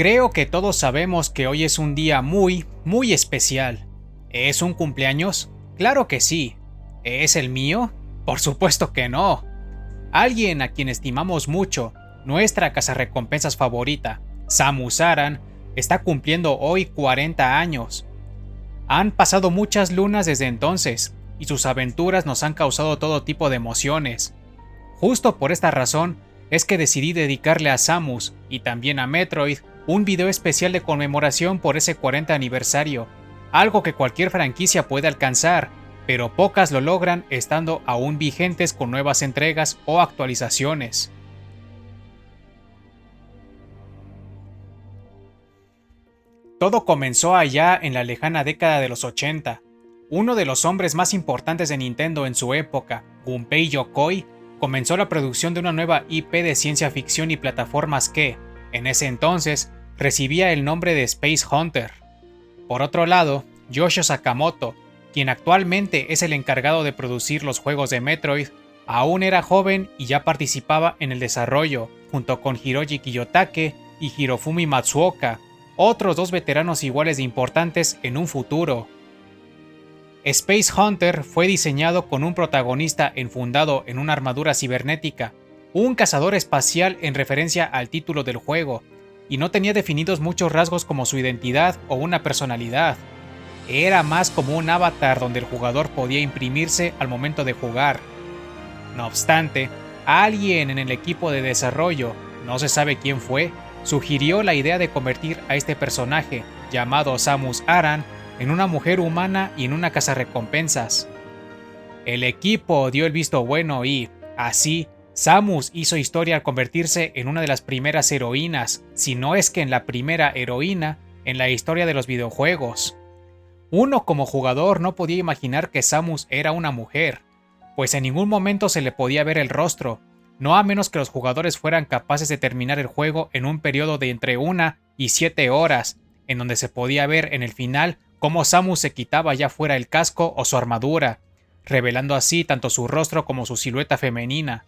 Creo que todos sabemos que hoy es un día muy especial. ¿Es un cumpleaños? Claro que sí. ¿Es el mío? Por supuesto que no. Alguien a quien estimamos mucho, nuestra cazarrecompensas favorita, Samus Aran, está cumpliendo hoy 40 años. Han pasado muchas lunas desde entonces, y sus aventuras nos han causado todo tipo de emociones. Justo por esta razón es que decidí dedicarle a Samus, y también a Metroid, un video especial de conmemoración por ese 40 aniversario, algo que cualquier franquicia puede alcanzar, pero pocas lo logran estando aún vigentes con nuevas entregas o actualizaciones. Todo comenzó allá en la lejana década de los 80. Uno de los hombres más importantes de Nintendo en su época, Gunpei Yokoi, comenzó la producción de una nueva IP de ciencia ficción y plataformas que, en ese entonces, recibía el nombre de Space Hunter. Por otro lado, Yoshio Sakamoto, quien actualmente es el encargado de producir los juegos de Metroid, aún era joven y ya participaba en el desarrollo, junto con Hiroji Kiyotake y Hirofumi Matsuoka, otros dos veteranos iguales de importantes en un futuro. Space Hunter fue diseñado con un protagonista enfundado en una armadura cibernética, un cazador espacial en referencia al título del juego, y no tenía definidos muchos rasgos como su identidad o una personalidad. Era más como un avatar donde el jugador podía imprimirse al momento de jugar. No obstante, alguien en el equipo de desarrollo, no se sabe quién fue, sugirió la idea de convertir a este personaje, llamado Samus Aran, en una mujer humana y en una cazarrecompensas. El equipo dio el visto bueno y, así, Samus hizo historia al convertirse en una de las primeras heroínas, si no es que en la primera heroína, en la historia de los videojuegos. Uno como jugador no podía imaginar que Samus era una mujer, pues en ningún momento se le podía ver el rostro, no a menos que los jugadores fueran capaces de terminar el juego en un periodo de entre 1 y 7 horas, en donde se podía ver en el final cómo Samus se quitaba ya fuera el casco o su armadura, revelando así tanto su rostro como su silueta femenina.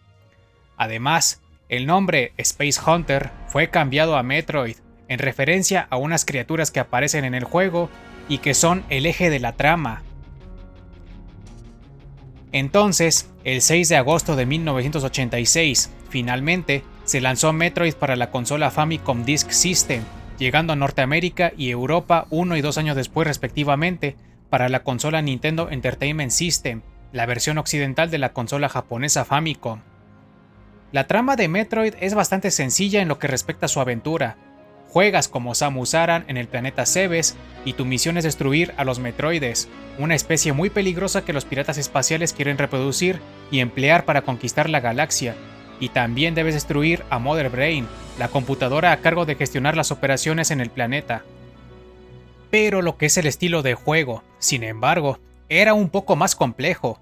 Además, el nombre Space Hunter fue cambiado a Metroid, en referencia a unas criaturas que aparecen en el juego y que son el eje de la trama. Entonces, el 6 de agosto de 1986, finalmente, se lanzó Metroid para la consola Famicom Disk System, llegando a Norteamérica y Europa 1 y 2 años después respectivamente para la consola Nintendo Entertainment System, la versión occidental de la consola japonesa Famicom. La trama de Metroid es bastante sencilla en lo que respecta a su aventura. Juegas como Samus Aran en el planeta Zebes y tu misión es destruir a los Metroides, una especie muy peligrosa que los piratas espaciales quieren reproducir y emplear para conquistar la galaxia. Y también debes destruir a Mother Brain, la computadora a cargo de gestionar las operaciones en el planeta. Pero lo que es el estilo de juego, sin embargo, era un poco más complejo.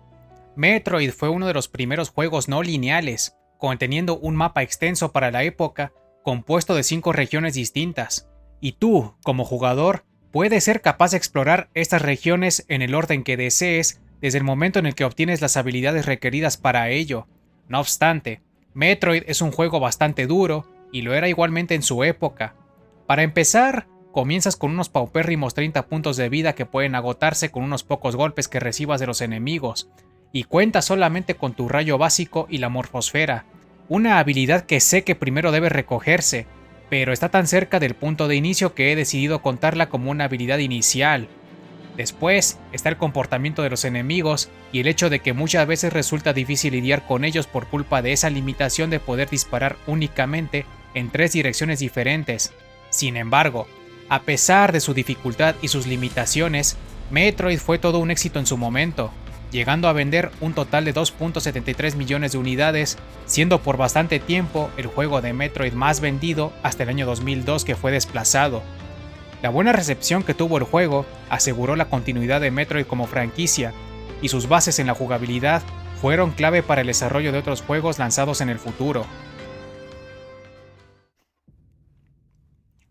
Metroid fue uno de los primeros juegos no lineales, conteniendo un mapa extenso para la época, compuesto de 5 regiones distintas, y tú, como jugador, puedes ser capaz de explorar estas regiones en el orden que desees desde el momento en el que obtienes las habilidades requeridas para ello. No obstante, Metroid es un juego bastante duro, y lo era igualmente en su época. Para empezar, comienzas con unos paupérrimos 30 puntos de vida que pueden agotarse con unos pocos golpes que recibas de los enemigos, y cuentas solamente con tu rayo básico y la morfosfera, una habilidad que sé que primero debe recogerse, pero está tan cerca del punto de inicio que he decidido contarla como una habilidad inicial. Después está el comportamiento de los enemigos y el hecho de que muchas veces resulta difícil lidiar con ellos por culpa de esa limitación de poder disparar únicamente en 3 direcciones diferentes. Sin embargo, a pesar de su dificultad y sus limitaciones, Metroid fue todo un éxito en su momento, llegando a vender un total de 2.73 millones de unidades, siendo por bastante tiempo el juego de Metroid más vendido hasta el año 2002 que fue desplazado. La buena recepción que tuvo el juego aseguró la continuidad de Metroid como franquicia, y sus bases en la jugabilidad fueron clave para el desarrollo de otros juegos lanzados en el futuro.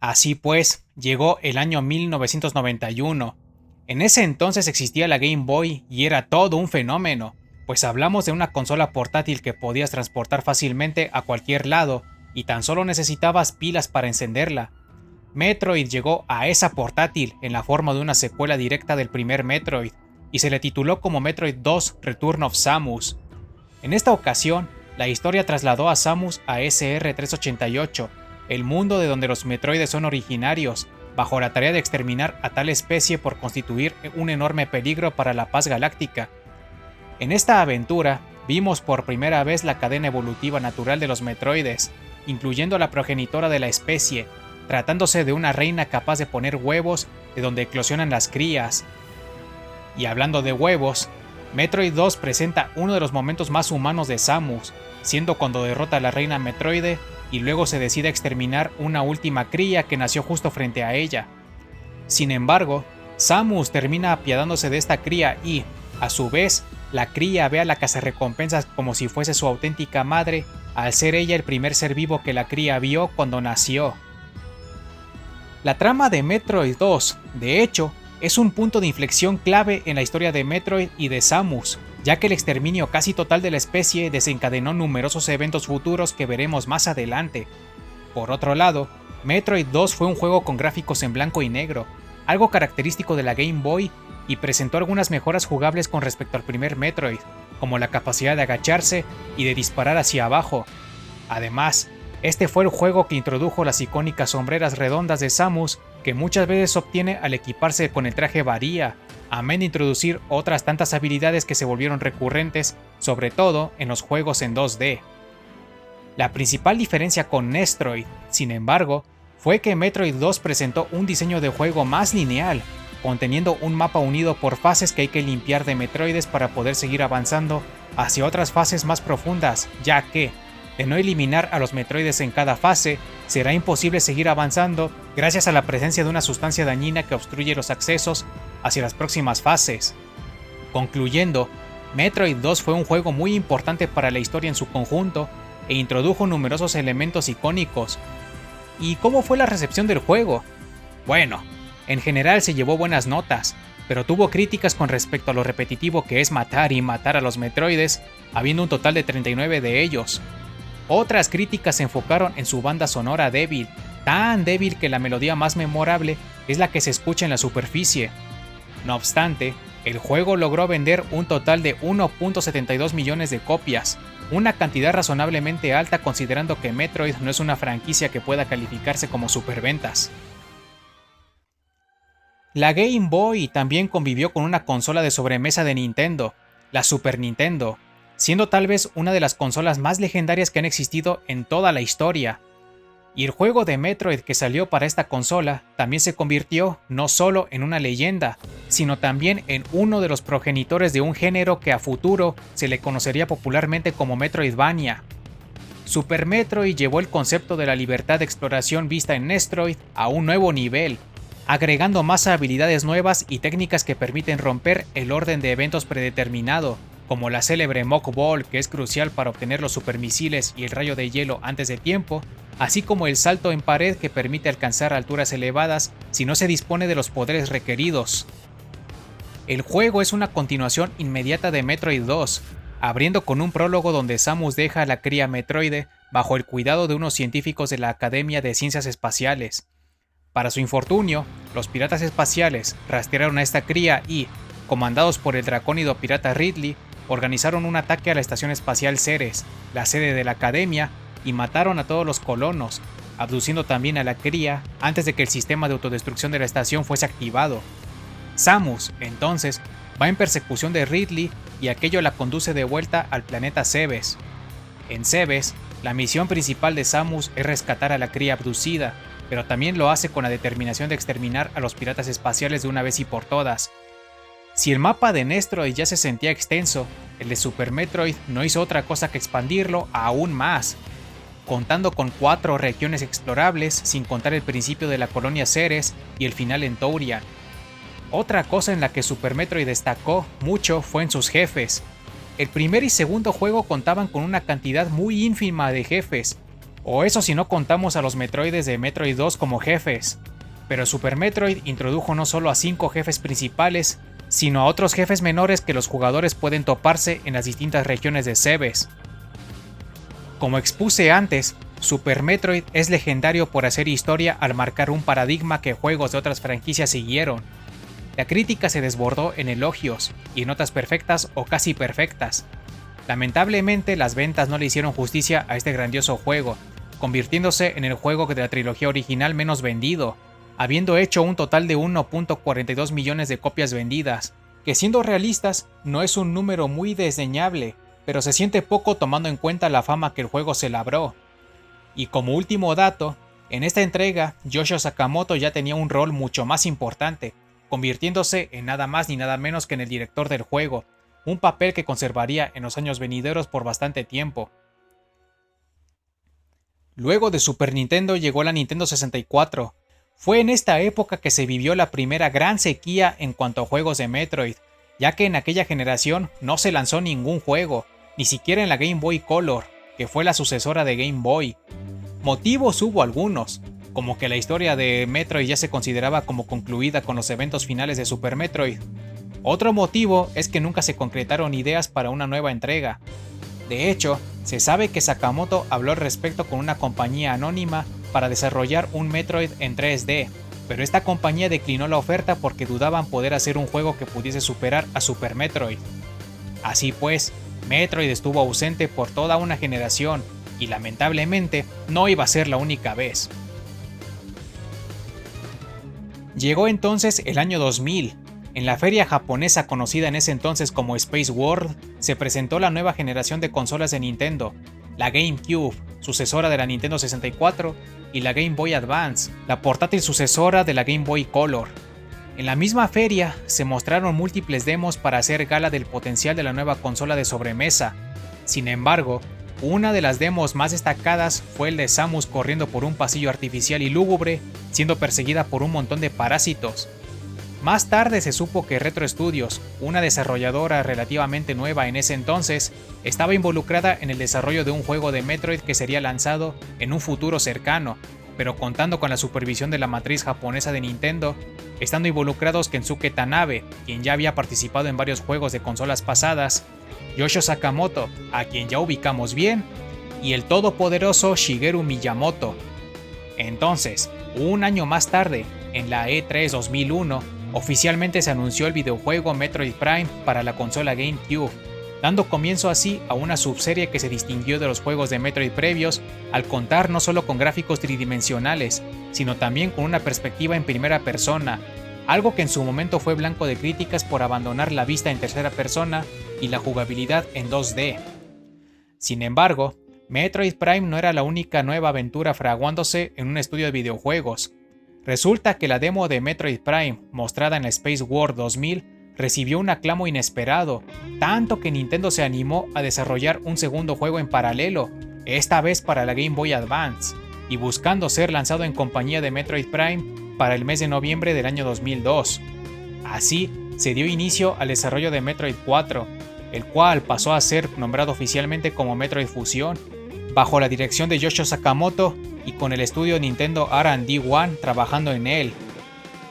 Así pues, llegó el año 1991. En ese entonces existía la Game Boy y era todo un fenómeno, pues hablamos de una consola portátil que podías transportar fácilmente a cualquier lado y tan solo necesitabas pilas para encenderla. Metroid llegó a esa portátil en la forma de una secuela directa del primer Metroid, y se le tituló como Metroid 2 Return of Samus. En esta ocasión, la historia trasladó a Samus a SR-388, el mundo de donde los Metroides son originarios, bajo la tarea de exterminar a tal especie por constituir un enorme peligro para la paz galáctica. En esta aventura, vimos por primera vez la cadena evolutiva natural de los Metroides, incluyendo a la progenitora de la especie, tratándose de una reina capaz de poner huevos de donde eclosionan las crías. Y hablando de huevos, Metroid 2 presenta uno de los momentos más humanos de Samus, siendo cuando derrota a la reina Metroide y luego se decide exterminar una última cría que nació justo frente a ella. Sin embargo, Samus termina apiadándose de esta cría y, a su vez, la cría ve a la cazarrecompensas como si fuese su auténtica madre, al ser ella el primer ser vivo que la cría vio cuando nació. La trama de Metroid 2, de hecho, es un punto de inflexión clave en la historia de Metroid y de Samus, ya que el exterminio casi total de la especie desencadenó numerosos eventos futuros que veremos más adelante. Por otro lado, Metroid 2 fue un juego con gráficos en blanco y negro, algo característico de la Game Boy, y presentó algunas mejoras jugables con respecto al primer Metroid, como la capacidad de agacharse y de disparar hacia abajo. Además, este fue el juego que introdujo las icónicas sombreras redondas de Samus, que muchas veces obtiene al equiparse con el traje Varia, amén de introducir otras tantas habilidades que se volvieron recurrentes, sobre todo en los juegos en 2D. La principal diferencia con Nestroid, sin embargo, fue que Metroid 2 presentó un diseño de juego más lineal, conteniendo un mapa unido por fases que hay que limpiar de Metroides para poder seguir avanzando hacia otras fases más profundas, ya que, de no eliminar a los Metroides en cada fase, será imposible seguir avanzando gracias a la presencia de una sustancia dañina que obstruye los accesos hacia las próximas fases. Concluyendo, Metroid 2 fue un juego muy importante para la historia en su conjunto e introdujo numerosos elementos icónicos. ¿Y cómo fue la recepción del juego? Bueno, en general se llevó buenas notas, pero tuvo críticas con respecto a lo repetitivo que es matar y matar a los Metroides, habiendo un total de 39 de ellos. Otras críticas se enfocaron en su banda sonora débil, tan débil que la melodía más memorable es la que se escucha en la superficie. No obstante, el juego logró vender un total de 1.72 millones de copias, una cantidad razonablemente alta considerando que Metroid no es una franquicia que pueda calificarse como superventas. La Game Boy también convivió con una consola de sobremesa de Nintendo, la Super Nintendo, siendo tal vez una de las consolas más legendarias que han existido en toda la historia. Y el juego de Metroid que salió para esta consola también se convirtió no solo en una leyenda, sino también en uno de los progenitores de un género que a futuro se le conocería popularmente como Metroidvania. Super Metroid llevó el concepto de la libertad de exploración vista en Nestroid a un nuevo nivel, agregando más habilidades nuevas y técnicas que permiten romper el orden de eventos predeterminado, como la célebre Mach Ball, que es crucial para obtener los supermisiles y el rayo de hielo antes de tiempo, así como el salto en pared que permite alcanzar alturas elevadas si no se dispone de los poderes requeridos. El juego es una continuación inmediata de Metroid 2, abriendo con un prólogo donde Samus deja a la cría Metroide bajo el cuidado de unos científicos de la Academia de Ciencias Espaciales. Para su infortunio, los piratas espaciales rastrearon a esta cría y, comandados por el dracónido pirata Ridley, organizaron un ataque a la estación espacial Ceres, la sede de la Academia, y mataron a todos los colonos, abduciendo también a la cría antes de que el sistema de autodestrucción de la estación fuese activado. Samus, entonces, va en persecución de Ridley y aquello la conduce de vuelta al planeta Cebes. En Cebes, la misión principal de Samus es rescatar a la cría abducida, pero también lo hace con la determinación de exterminar a los piratas espaciales de una vez y por todas. Si el mapa de Nestroid ya se sentía extenso, el de Super Metroid no hizo otra cosa que expandirlo aún más, contando con 4 regiones explorables sin contar el principio de la colonia Ceres y el final en Tourian. Otra cosa en la que Super Metroid destacó mucho fue en sus jefes. El primer y segundo juego contaban con una cantidad muy ínfima de jefes, o eso si no contamos a los Metroides de Metroid 2 como jefes. Pero Super Metroid introdujo no solo a 5 jefes principales, sino a otros jefes menores que los jugadores pueden toparse en las distintas regiones de Cebes. Como expuse antes, Super Metroid es legendario por hacer historia al marcar un paradigma que juegos de otras franquicias siguieron. La crítica se desbordó en elogios y notas perfectas o casi perfectas. Lamentablemente, las ventas no le hicieron justicia a este grandioso juego, convirtiéndose en el juego de la trilogía original menos vendido, habiendo hecho un total de 1.42 millones de copias vendidas, que siendo realistas no es un número muy desdeñable, pero se siente poco tomando en cuenta la fama que el juego se labró. Y como último dato, en esta entrega Yoshio Sakamoto ya tenía un rol mucho más importante, convirtiéndose en nada más ni nada menos que en el director del juego, un papel que conservaría en los años venideros por bastante tiempo. Luego de Super Nintendo llegó la Nintendo 64. Fue en esta época que se vivió la primera gran sequía en cuanto a juegos de Metroid, ya que en aquella generación no se lanzó ningún juego, ni siquiera en la Game Boy Color, que fue la sucesora de Game Boy. Motivos hubo algunos, como que la historia de Metroid ya se consideraba como concluida con los eventos finales de Super Metroid. Otro motivo es que nunca se concretaron ideas para una nueva entrega. De hecho, se sabe que Sakamoto habló al respecto con una compañía anónima para desarrollar un Metroid en 3D, pero esta compañía declinó la oferta porque dudaban poder hacer un juego que pudiese superar a Super Metroid. Así pues, Metroid estuvo ausente por toda una generación, y lamentablemente no iba a ser la única vez. Llegó entonces el año 2000. En la feria japonesa conocida en ese entonces como Space World, se presentó la nueva generación de consolas de Nintendo, la GameCube, sucesora de la Nintendo 64, y la Game Boy Advance, la portátil sucesora de la Game Boy Color. En la misma feria se mostraron múltiples demos para hacer gala del potencial de la nueva consola de sobremesa. Sin embargo, una de las demos más destacadas fue el de Samus corriendo por un pasillo artificial y lúgubre, siendo perseguida por un montón de parásitos. Más tarde se supo que Retro Studios, una desarrolladora relativamente nueva en ese entonces, estaba involucrada en el desarrollo de un juego de Metroid que sería lanzado en un futuro cercano, pero contando con la supervisión de la matriz japonesa de Nintendo, estando involucrados Kensuke Tanabe, quien ya había participado en varios juegos de consolas pasadas, Yoshio Sakamoto, a quien ya ubicamos bien, y el todopoderoso Shigeru Miyamoto. Entonces, un año más tarde, en la E3 2001, oficialmente se anunció el videojuego Metroid Prime para la consola GameCube, dando comienzo así a una subserie que se distinguió de los juegos de Metroid previos al contar no solo con gráficos tridimensionales, sino también con una perspectiva en primera persona, algo que en su momento fue blanco de críticas por abandonar la vista en tercera persona y la jugabilidad en 2D. Sin embargo, Metroid Prime no era la única nueva aventura fraguándose en un estudio de videojuegos. Resulta que la demo de Metroid Prime, mostrada en la Space World 2000, recibió un aclamo inesperado, tanto que Nintendo se animó a desarrollar un segundo juego en paralelo, esta vez para la Game Boy Advance, y buscando ser lanzado en compañía de Metroid Prime para el mes de noviembre del año 2002. Así, se dio inicio al desarrollo de Metroid 4, el cual pasó a ser nombrado oficialmente como Metroid Fusion, bajo la dirección de Yoshio Sakamoto y con el estudio Nintendo R&D One trabajando en él.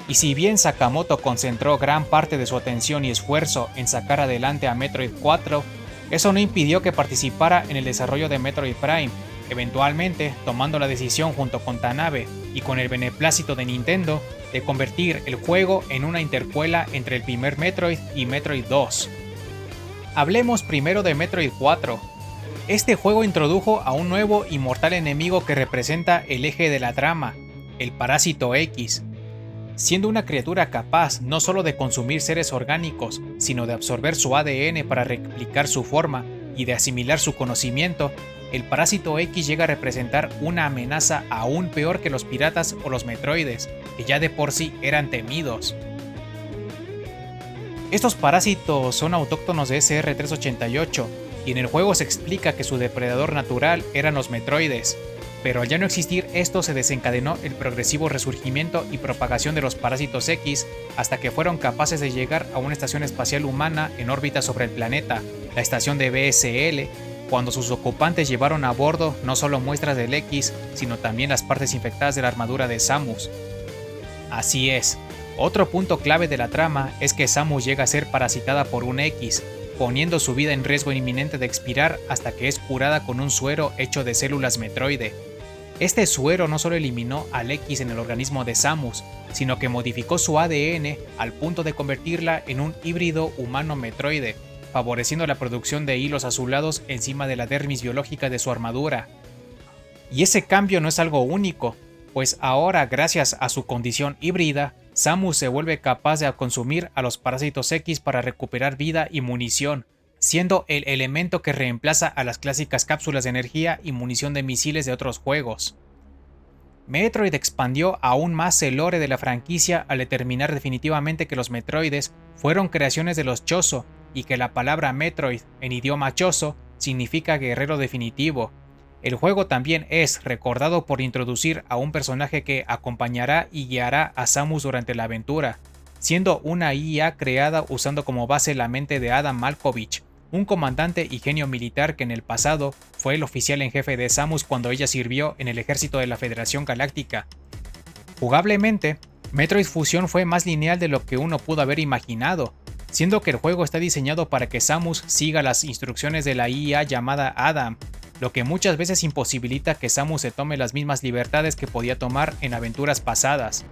Y si bien Sakamoto concentró gran parte de su atención y esfuerzo en sacar adelante a Metroid 4, eso no impidió que participara en el desarrollo de Metroid Prime, eventualmente tomando la decisión junto con Tanabe y con el beneplácito de Nintendo de convertir el juego en una intercuela entre el primer Metroid y Metroid 2. Hablemos primero de Metroid 4. Este juego introdujo a un nuevo y mortal enemigo que representa el eje de la trama, el Parásito X. Siendo una criatura capaz no solo de consumir seres orgánicos, sino de absorber su ADN para replicar su forma y de asimilar su conocimiento, el Parásito X llega a representar una amenaza aún peor que los piratas o los metroides, que ya de por sí eran temidos. Estos parásitos son autóctonos de SR-388, y en el juego se explica que su depredador natural eran los metroides, pero al ya no existir esto se desencadenó el progresivo resurgimiento y propagación de los parásitos X hasta que fueron capaces de llegar a una estación espacial humana en órbita sobre el planeta, la estación de BSL, cuando sus ocupantes llevaron a bordo no solo muestras del X, sino también las partes infectadas de la armadura de Samus. Así es, otro punto clave de la trama es que Samus llega a ser parasitada por un X, poniendo su vida en riesgo inminente de expirar hasta que es curada con un suero hecho de células metroide. Este suero no solo eliminó al X en el organismo de Samus, sino que modificó su ADN al punto de convertirla en un híbrido humano-metroide, favoreciendo la producción de hilos azulados encima de la dermis biológica de su armadura. Y ese cambio no es algo único, pues ahora, gracias a su condición híbrida, Samus se vuelve capaz de consumir a los parásitos X para recuperar vida y munición, siendo el elemento que reemplaza a las clásicas cápsulas de energía y munición de misiles de otros juegos. Metroid expandió aún más el lore de la franquicia al determinar definitivamente que los Metroides fueron creaciones de los Chozo y que la palabra Metroid en idioma Chozo significa guerrero definitivo. El juego también es recordado por introducir a un personaje que acompañará y guiará a Samus durante la aventura, siendo una IA creada usando como base la mente de Adam Malkovich, un comandante y genio militar que en el pasado fue el oficial en jefe de Samus cuando ella sirvió en el ejército de la Federación Galáctica. Jugablemente, Metroid Fusion fue más lineal de lo que uno pudo haber imaginado, siendo que el juego está diseñado para que Samus siga las instrucciones de la IA llamada Adam, lo que muchas veces imposibilita que Samus se tome las mismas libertades que podía tomar en aventuras pasadas.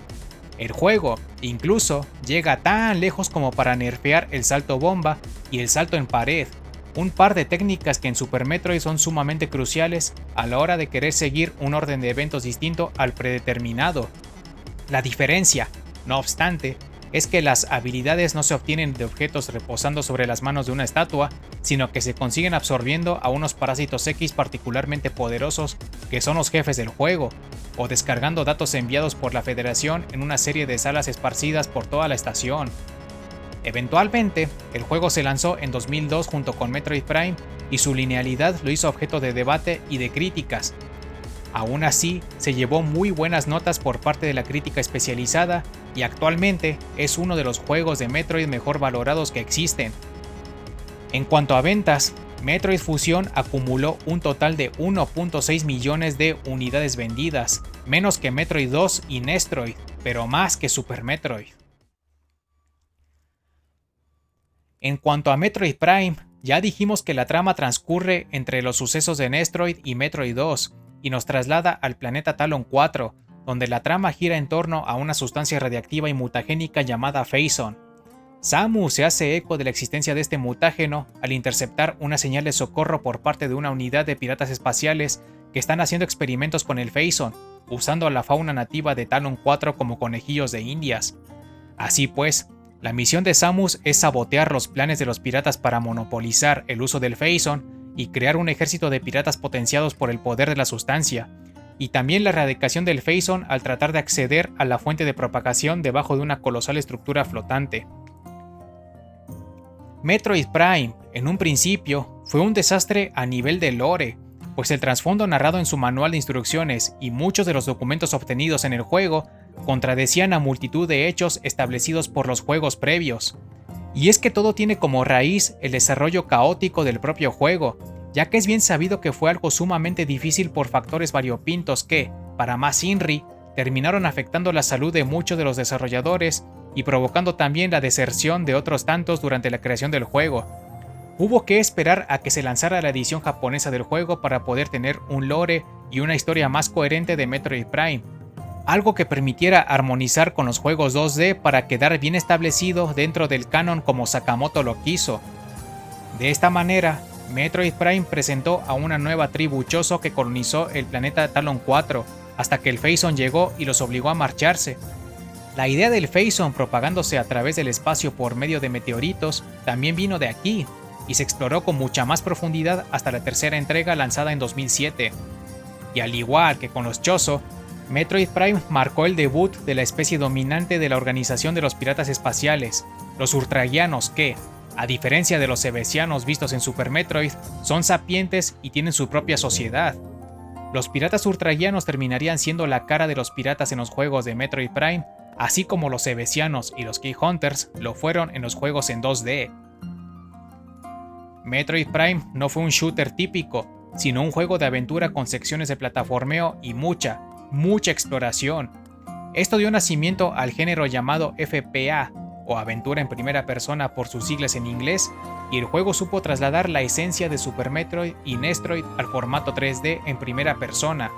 El juego, incluso, llega tan lejos como para nerfear el salto bomba y el salto en pared, un par de técnicas que en Super Metroid son sumamente cruciales a la hora de querer seguir un orden de eventos distinto al predeterminado. La diferencia, no obstante, es que las habilidades no se obtienen de objetos reposando sobre las manos de una estatua, sino que se consiguen absorbiendo a unos parásitos X particularmente poderosos que son los jefes del juego, o descargando datos enviados por la Federación en una serie de salas esparcidas por toda la estación. Eventualmente, el juego se lanzó en 2002 junto con Metroid Prime y su linealidad lo hizo objeto de debate y de críticas. Aún así, se llevó muy buenas notas por parte de la crítica especializada y actualmente es uno de los juegos de Metroid mejor valorados que existen. En cuanto a ventas, Metroid Fusion acumuló un total de 1.6 millones de unidades vendidas, menos que Metroid 2 y Nestroid, pero más que Super Metroid. En cuanto a Metroid Prime, ya dijimos que la trama transcurre entre los sucesos de Nestroid y Metroid 2, y nos traslada al planeta Talon 4, donde la trama gira en torno a una sustancia radiactiva y mutagénica llamada Phazon. Samus se hace eco de la existencia de este mutágeno al interceptar una señal de socorro por parte de una unidad de piratas espaciales que están haciendo experimentos con el Phazon, usando a la fauna nativa de Talon 4 como conejillos de indias. Así pues, la misión de Samus es sabotear los planes de los piratas para monopolizar el uso del Phazon y crear un ejército de piratas potenciados por el poder de la sustancia, y también la erradicación del Phazon al tratar de acceder a la fuente de propagación debajo de una colosal estructura flotante. Metroid Prime, en un principio, fue un desastre a nivel de lore, pues el trasfondo narrado en su manual de instrucciones y muchos de los documentos obtenidos en el juego contradecían a multitud de hechos establecidos por los juegos previos. Y es que todo tiene como raíz el desarrollo caótico del propio juego, ya que es bien sabido que fue algo sumamente difícil por factores variopintos que, para más Inri, terminaron afectando la salud de muchos de los desarrolladores y provocando también la deserción de otros tantos durante la creación del juego. Hubo que esperar a que se lanzara la edición japonesa del juego para poder tener un lore y una historia más coherente de Metroid Prime, algo que permitiera armonizar con los juegos 2D para quedar bien establecido dentro del canon como Sakamoto lo quiso. De esta manera, Metroid Prime presentó a una nueva tribu Chozo que colonizó el planeta Talon 4, hasta que el Phazon llegó y los obligó a marcharse. La idea del Phazon propagándose a través del espacio por medio de meteoritos también vino de aquí, y se exploró con mucha más profundidad hasta la tercera entrega lanzada en 2007. Y al igual que con los Chozo, Metroid Prime marcó el debut de la especie dominante de la organización de los piratas espaciales, los Ultragianos que, a diferencia de los Cebesianos vistos en Super Metroid, son sapientes y tienen su propia sociedad. Los piratas Ultragianos terminarían siendo la cara de los piratas en los juegos de Metroid Prime, así como los Cebesianos y los Key Hunters lo fueron en los juegos en 2D. Metroid Prime no fue un shooter típico, sino un juego de aventura con secciones de plataformeo y mucha exploración. Esto dio nacimiento al género llamado FPA, o aventura en primera persona por sus siglas en inglés, y el juego supo trasladar la esencia de Super Metroid y Nestroid al formato 3D en primera persona.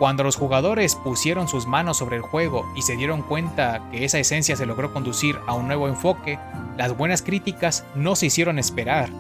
Cuando los jugadores pusieron sus manos sobre el juego y se dieron cuenta que esa esencia se logró conducir a un nuevo enfoque, las buenas críticas no se hicieron esperar.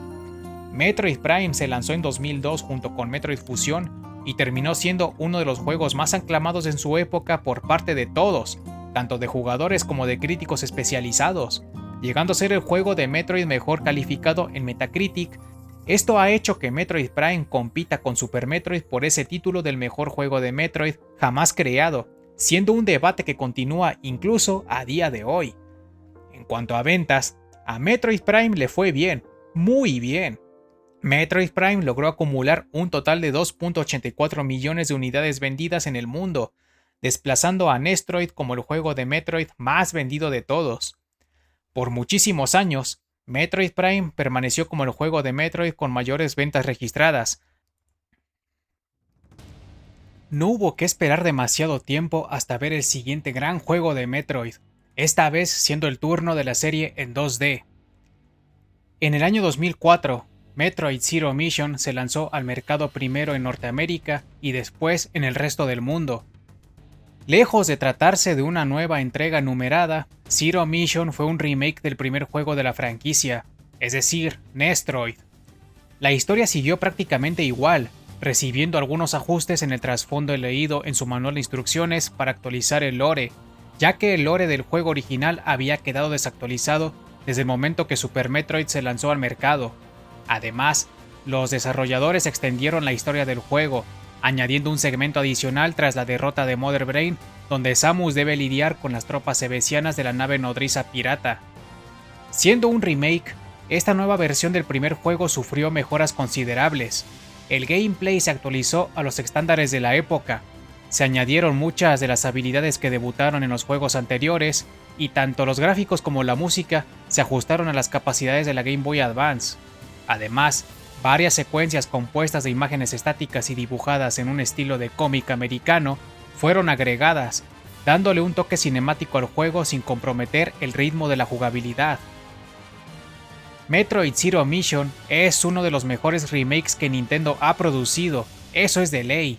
Metroid Prime se lanzó en 2002 junto con Metroid Fusion y terminó siendo uno de los juegos más aclamados en su época por parte de todos, tanto de jugadores como de críticos especializados, llegando a ser el juego de Metroid mejor calificado en Metacritic. Esto ha hecho que Metroid Prime compita con Super Metroid por ese título del mejor juego de Metroid jamás creado, siendo un debate que continúa incluso a día de hoy. En cuanto a ventas, a Metroid Prime le fue bien, muy bien. Metroid Prime logró acumular un total de 2.84 millones de unidades vendidas en el mundo, desplazando a Nestroid como el juego de Metroid más vendido de todos. Por muchísimos años, Metroid Prime permaneció como el juego de Metroid con mayores ventas registradas. No hubo que esperar demasiado tiempo hasta ver el siguiente gran juego de Metroid, esta vez siendo el turno de la serie en 2D. En el año 2004, Metroid Zero Mission se lanzó al mercado primero en Norteamérica y después en el resto del mundo. Lejos de tratarse de una nueva entrega numerada, Zero Mission fue un remake del primer juego de la franquicia, es decir, Nestroid. La historia siguió prácticamente igual, recibiendo algunos ajustes en el trasfondo leído en su manual de instrucciones para actualizar el lore, ya que el lore del juego original había quedado desactualizado desde el momento que Super Metroid se lanzó al mercado. Además, los desarrolladores extendieron la historia del juego, añadiendo un segmento adicional tras la derrota de Mother Brain, donde Samus debe lidiar con las tropas sebesianas de la nave nodriza pirata. Siendo un remake, esta nueva versión del primer juego sufrió mejoras considerables. El gameplay se actualizó a los estándares de la época, se añadieron muchas de las habilidades que debutaron en los juegos anteriores, y tanto los gráficos como la música se ajustaron a las capacidades de la Game Boy Advance. Además, varias secuencias compuestas de imágenes estáticas y dibujadas en un estilo de cómic americano fueron agregadas, dándole un toque cinemático al juego sin comprometer el ritmo de la jugabilidad. Metroid Zero Mission es uno de los mejores remakes que Nintendo ha producido, eso es de ley.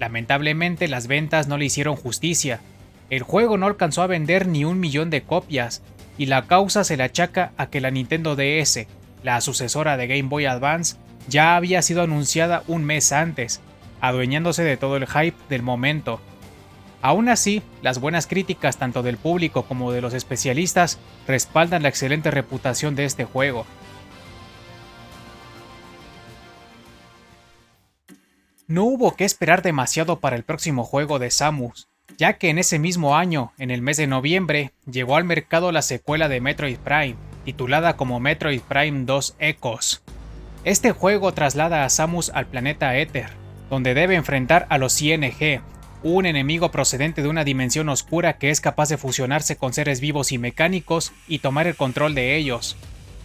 Lamentablemente las ventas no le hicieron justicia. El juego no alcanzó a vender ni 1 millón de copias, y la causa se le achaca a que la Nintendo DS, la sucesora de Game Boy Advance, ya había sido anunciada un mes antes, adueñándose de todo el hype del momento. Aún así, las buenas críticas tanto del público como de los especialistas respaldan la excelente reputación de este juego. No hubo que esperar demasiado para el próximo juego de Samus, ya que en ese mismo año, en el mes de noviembre, llegó al mercado la secuela de Metroid Prime, titulada como Metroid Prime 2 Echoes. Este juego traslada a Samus al planeta Éter, donde debe enfrentar a los ING, un enemigo procedente de una dimensión oscura que es capaz de fusionarse con seres vivos y mecánicos y tomar el control de ellos.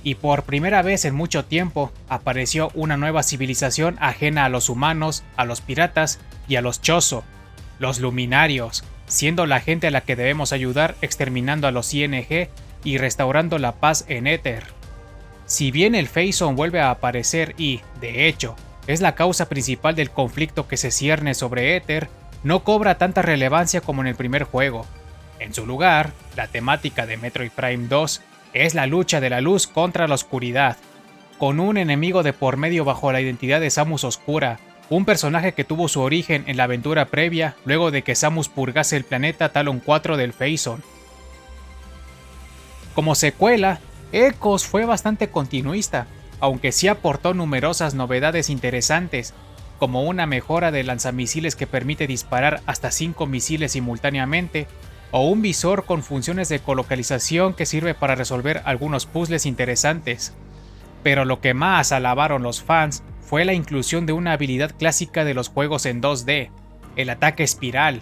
Y por primera vez en mucho tiempo, apareció una nueva civilización ajena a los humanos, a los piratas y a los Chozo, los Luminarios, siendo la gente a la que debemos ayudar exterminando a los ING y restaurando la paz en Éter. Si bien el Phazon vuelve a aparecer y, de hecho, es la causa principal del conflicto que se cierne sobre Éter, no cobra tanta relevancia como en el primer juego. En su lugar, la temática de Metroid Prime 2 es la lucha de la luz contra la oscuridad, con un enemigo de por medio bajo la identidad de Samus Oscura, un personaje que tuvo su origen en la aventura previa luego de que Samus purgase el planeta Talon 4 del Phazon. Como secuela, Echoes fue bastante continuista, aunque sí aportó numerosas novedades interesantes, como una mejora de lanzamisiles que permite disparar hasta 5 misiles simultáneamente, o un visor con funciones de colocalización que sirve para resolver algunos puzzles interesantes. Pero lo que más alabaron los fans fue la inclusión de una habilidad clásica de los juegos en 2D, el ataque espiral.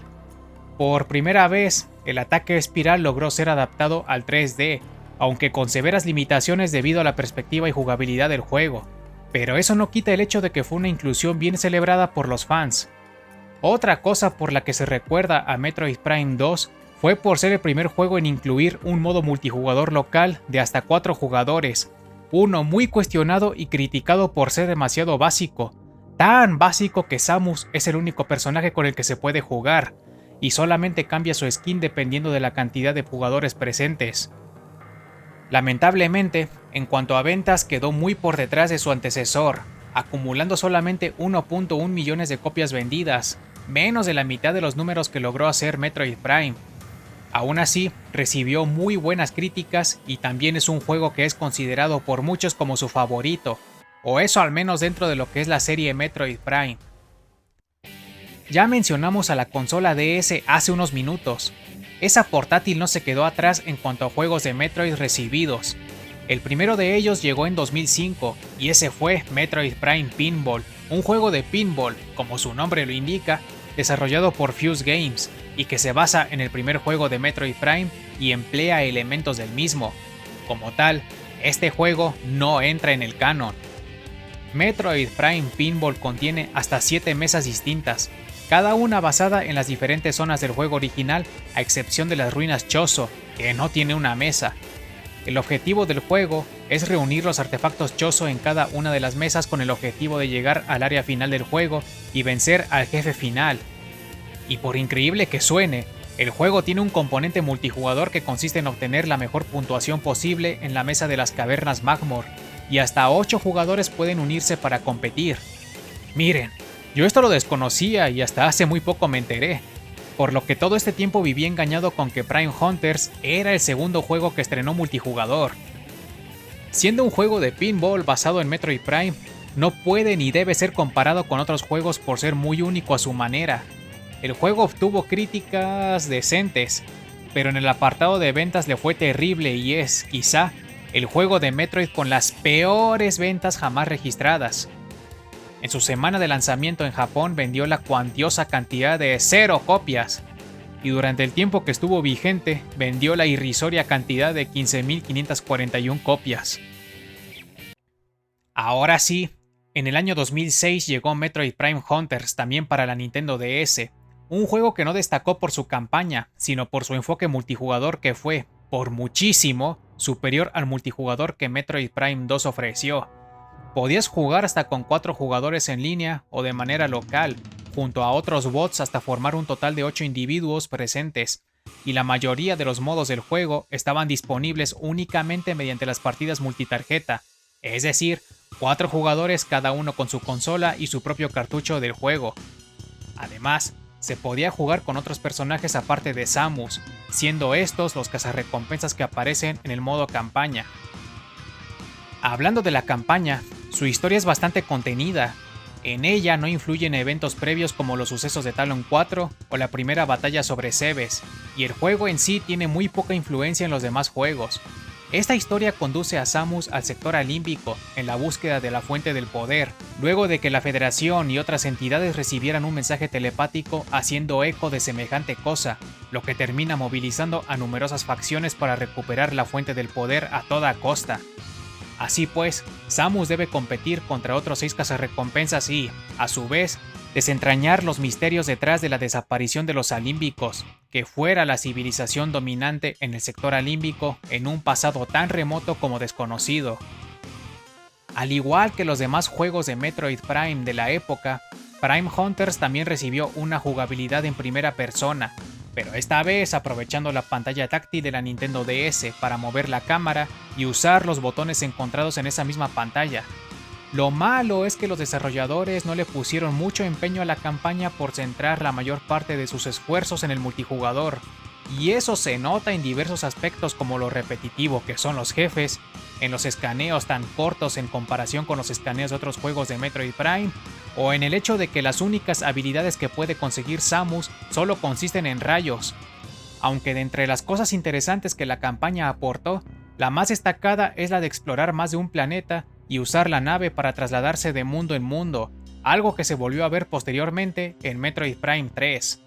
Por primera vez, el ataque espiral logró ser adaptado al 3D, aunque con severas limitaciones debido a la perspectiva y jugabilidad del juego. Pero eso no quita el hecho de que fue una inclusión bien celebrada por los fans. Otra cosa por la que se recuerda a Metroid Prime 2 fue por ser el primer juego en incluir un modo multijugador local de hasta 4 jugadores, uno muy cuestionado y criticado por ser demasiado básico, tan básico que Samus es el único personaje con el que se puede jugar, y solamente cambia su skin dependiendo de la cantidad de jugadores presentes. Lamentablemente, en cuanto a ventas quedó muy por detrás de su antecesor, acumulando solamente 1.1 millones de copias vendidas, menos de la mitad de los números que logró hacer Metroid Prime. Aún así, recibió muy buenas críticas y también es un juego que es considerado por muchos como su favorito, o eso al menos dentro de lo que es la serie Metroid Prime. Ya mencionamos a la consola DS hace unos minutos. Esa portátil no se quedó atrás en cuanto a juegos de Metroid recibidos. El primero de ellos llegó en 2005 y ese fue Metroid Prime Pinball, un juego de pinball, como su nombre lo indica, desarrollado por Fuse Games y que se basa en el primer juego de Metroid Prime y emplea elementos del mismo. Como tal, este juego no entra en el canon. Metroid Prime Pinball contiene hasta 7 mesas distintas, cada una basada en las diferentes zonas del juego original, a excepción de las ruinas Chozo, que no tiene una mesa. El objetivo del juego es reunir los artefactos Chozo en cada una de las mesas con el objetivo de llegar al área final del juego y vencer al jefe final. Y por increíble que suene, el juego tiene un componente multijugador que consiste en obtener la mejor puntuación posible en la mesa de las cavernas Magmor, y hasta 8 jugadores pueden unirse para competir. Miren, yo esto lo desconocía y hasta hace muy poco me enteré, por lo que todo este tiempo viví engañado con que Prime Hunters era el segundo juego que estrenó multijugador. Siendo un juego de pinball basado en Metroid Prime, no puede ni debe ser comparado con otros juegos por ser muy único a su manera. El juego obtuvo críticas decentes, pero en el apartado de ventas le fue terrible y es, quizá, el juego de Metroid con las peores ventas jamás registradas. En su semana de lanzamiento en Japón vendió la cuantiosa cantidad de 0 copias, y durante el tiempo que estuvo vigente vendió la irrisoria cantidad de 15.541 copias. Ahora sí, en el año 2006 llegó Metroid Prime Hunters también para la Nintendo DS, un juego que no destacó por su campaña, sino por su enfoque multijugador que fue, por muchísimo, superior al multijugador que Metroid Prime 2 ofreció. Podías jugar hasta con 4 jugadores en línea o de manera local, junto a otros bots hasta formar un total de 8 individuos presentes, y la mayoría de los modos del juego estaban disponibles únicamente mediante las partidas multitarjeta, es decir, 4 jugadores cada uno con su consola y su propio cartucho del juego. Además, se podía jugar con otros personajes aparte de Samus, siendo estos los cazarrecompensas que aparecen en el modo campaña. Hablando de la campaña, su historia es bastante contenida. En ella no influyen eventos previos como los sucesos de Talon 4 o la primera batalla sobre Zebes, y el juego en sí tiene muy poca influencia en los demás juegos. Esta historia conduce a Samus al sector alímbico en la búsqueda de la fuente del poder, luego de que la Federación y otras entidades recibieran un mensaje telepático haciendo eco de semejante cosa, lo que termina movilizando a numerosas facciones para recuperar la fuente del poder a toda costa. Así pues, Samus debe competir contra otros 6 cazarrecompensas y, a su vez, desentrañar los misterios detrás de la desaparición de los alímbicos, que fuera la civilización dominante en el sector alímbico en un pasado tan remoto como desconocido. Al igual que los demás juegos de Metroid Prime de la época, Prime Hunters también recibió una jugabilidad en primera persona, pero esta vez aprovechando la pantalla táctil de la Nintendo DS para mover la cámara y usar los botones encontrados en esa misma pantalla. Lo malo es que los desarrolladores no le pusieron mucho empeño a la campaña por centrar la mayor parte de sus esfuerzos en el multijugador, y eso se nota en diversos aspectos como lo repetitivo que son los jefes, en los escaneos tan cortos en comparación con los escaneos de otros juegos de Metroid Prime, o en el hecho de que las únicas habilidades que puede conseguir Samus solo consisten en rayos. Aunque de entre las cosas interesantes que la campaña aportó, la más destacada es la de explorar más de un planeta y usar la nave para trasladarse de mundo en mundo, algo que se volvió a ver posteriormente en Metroid Prime 3.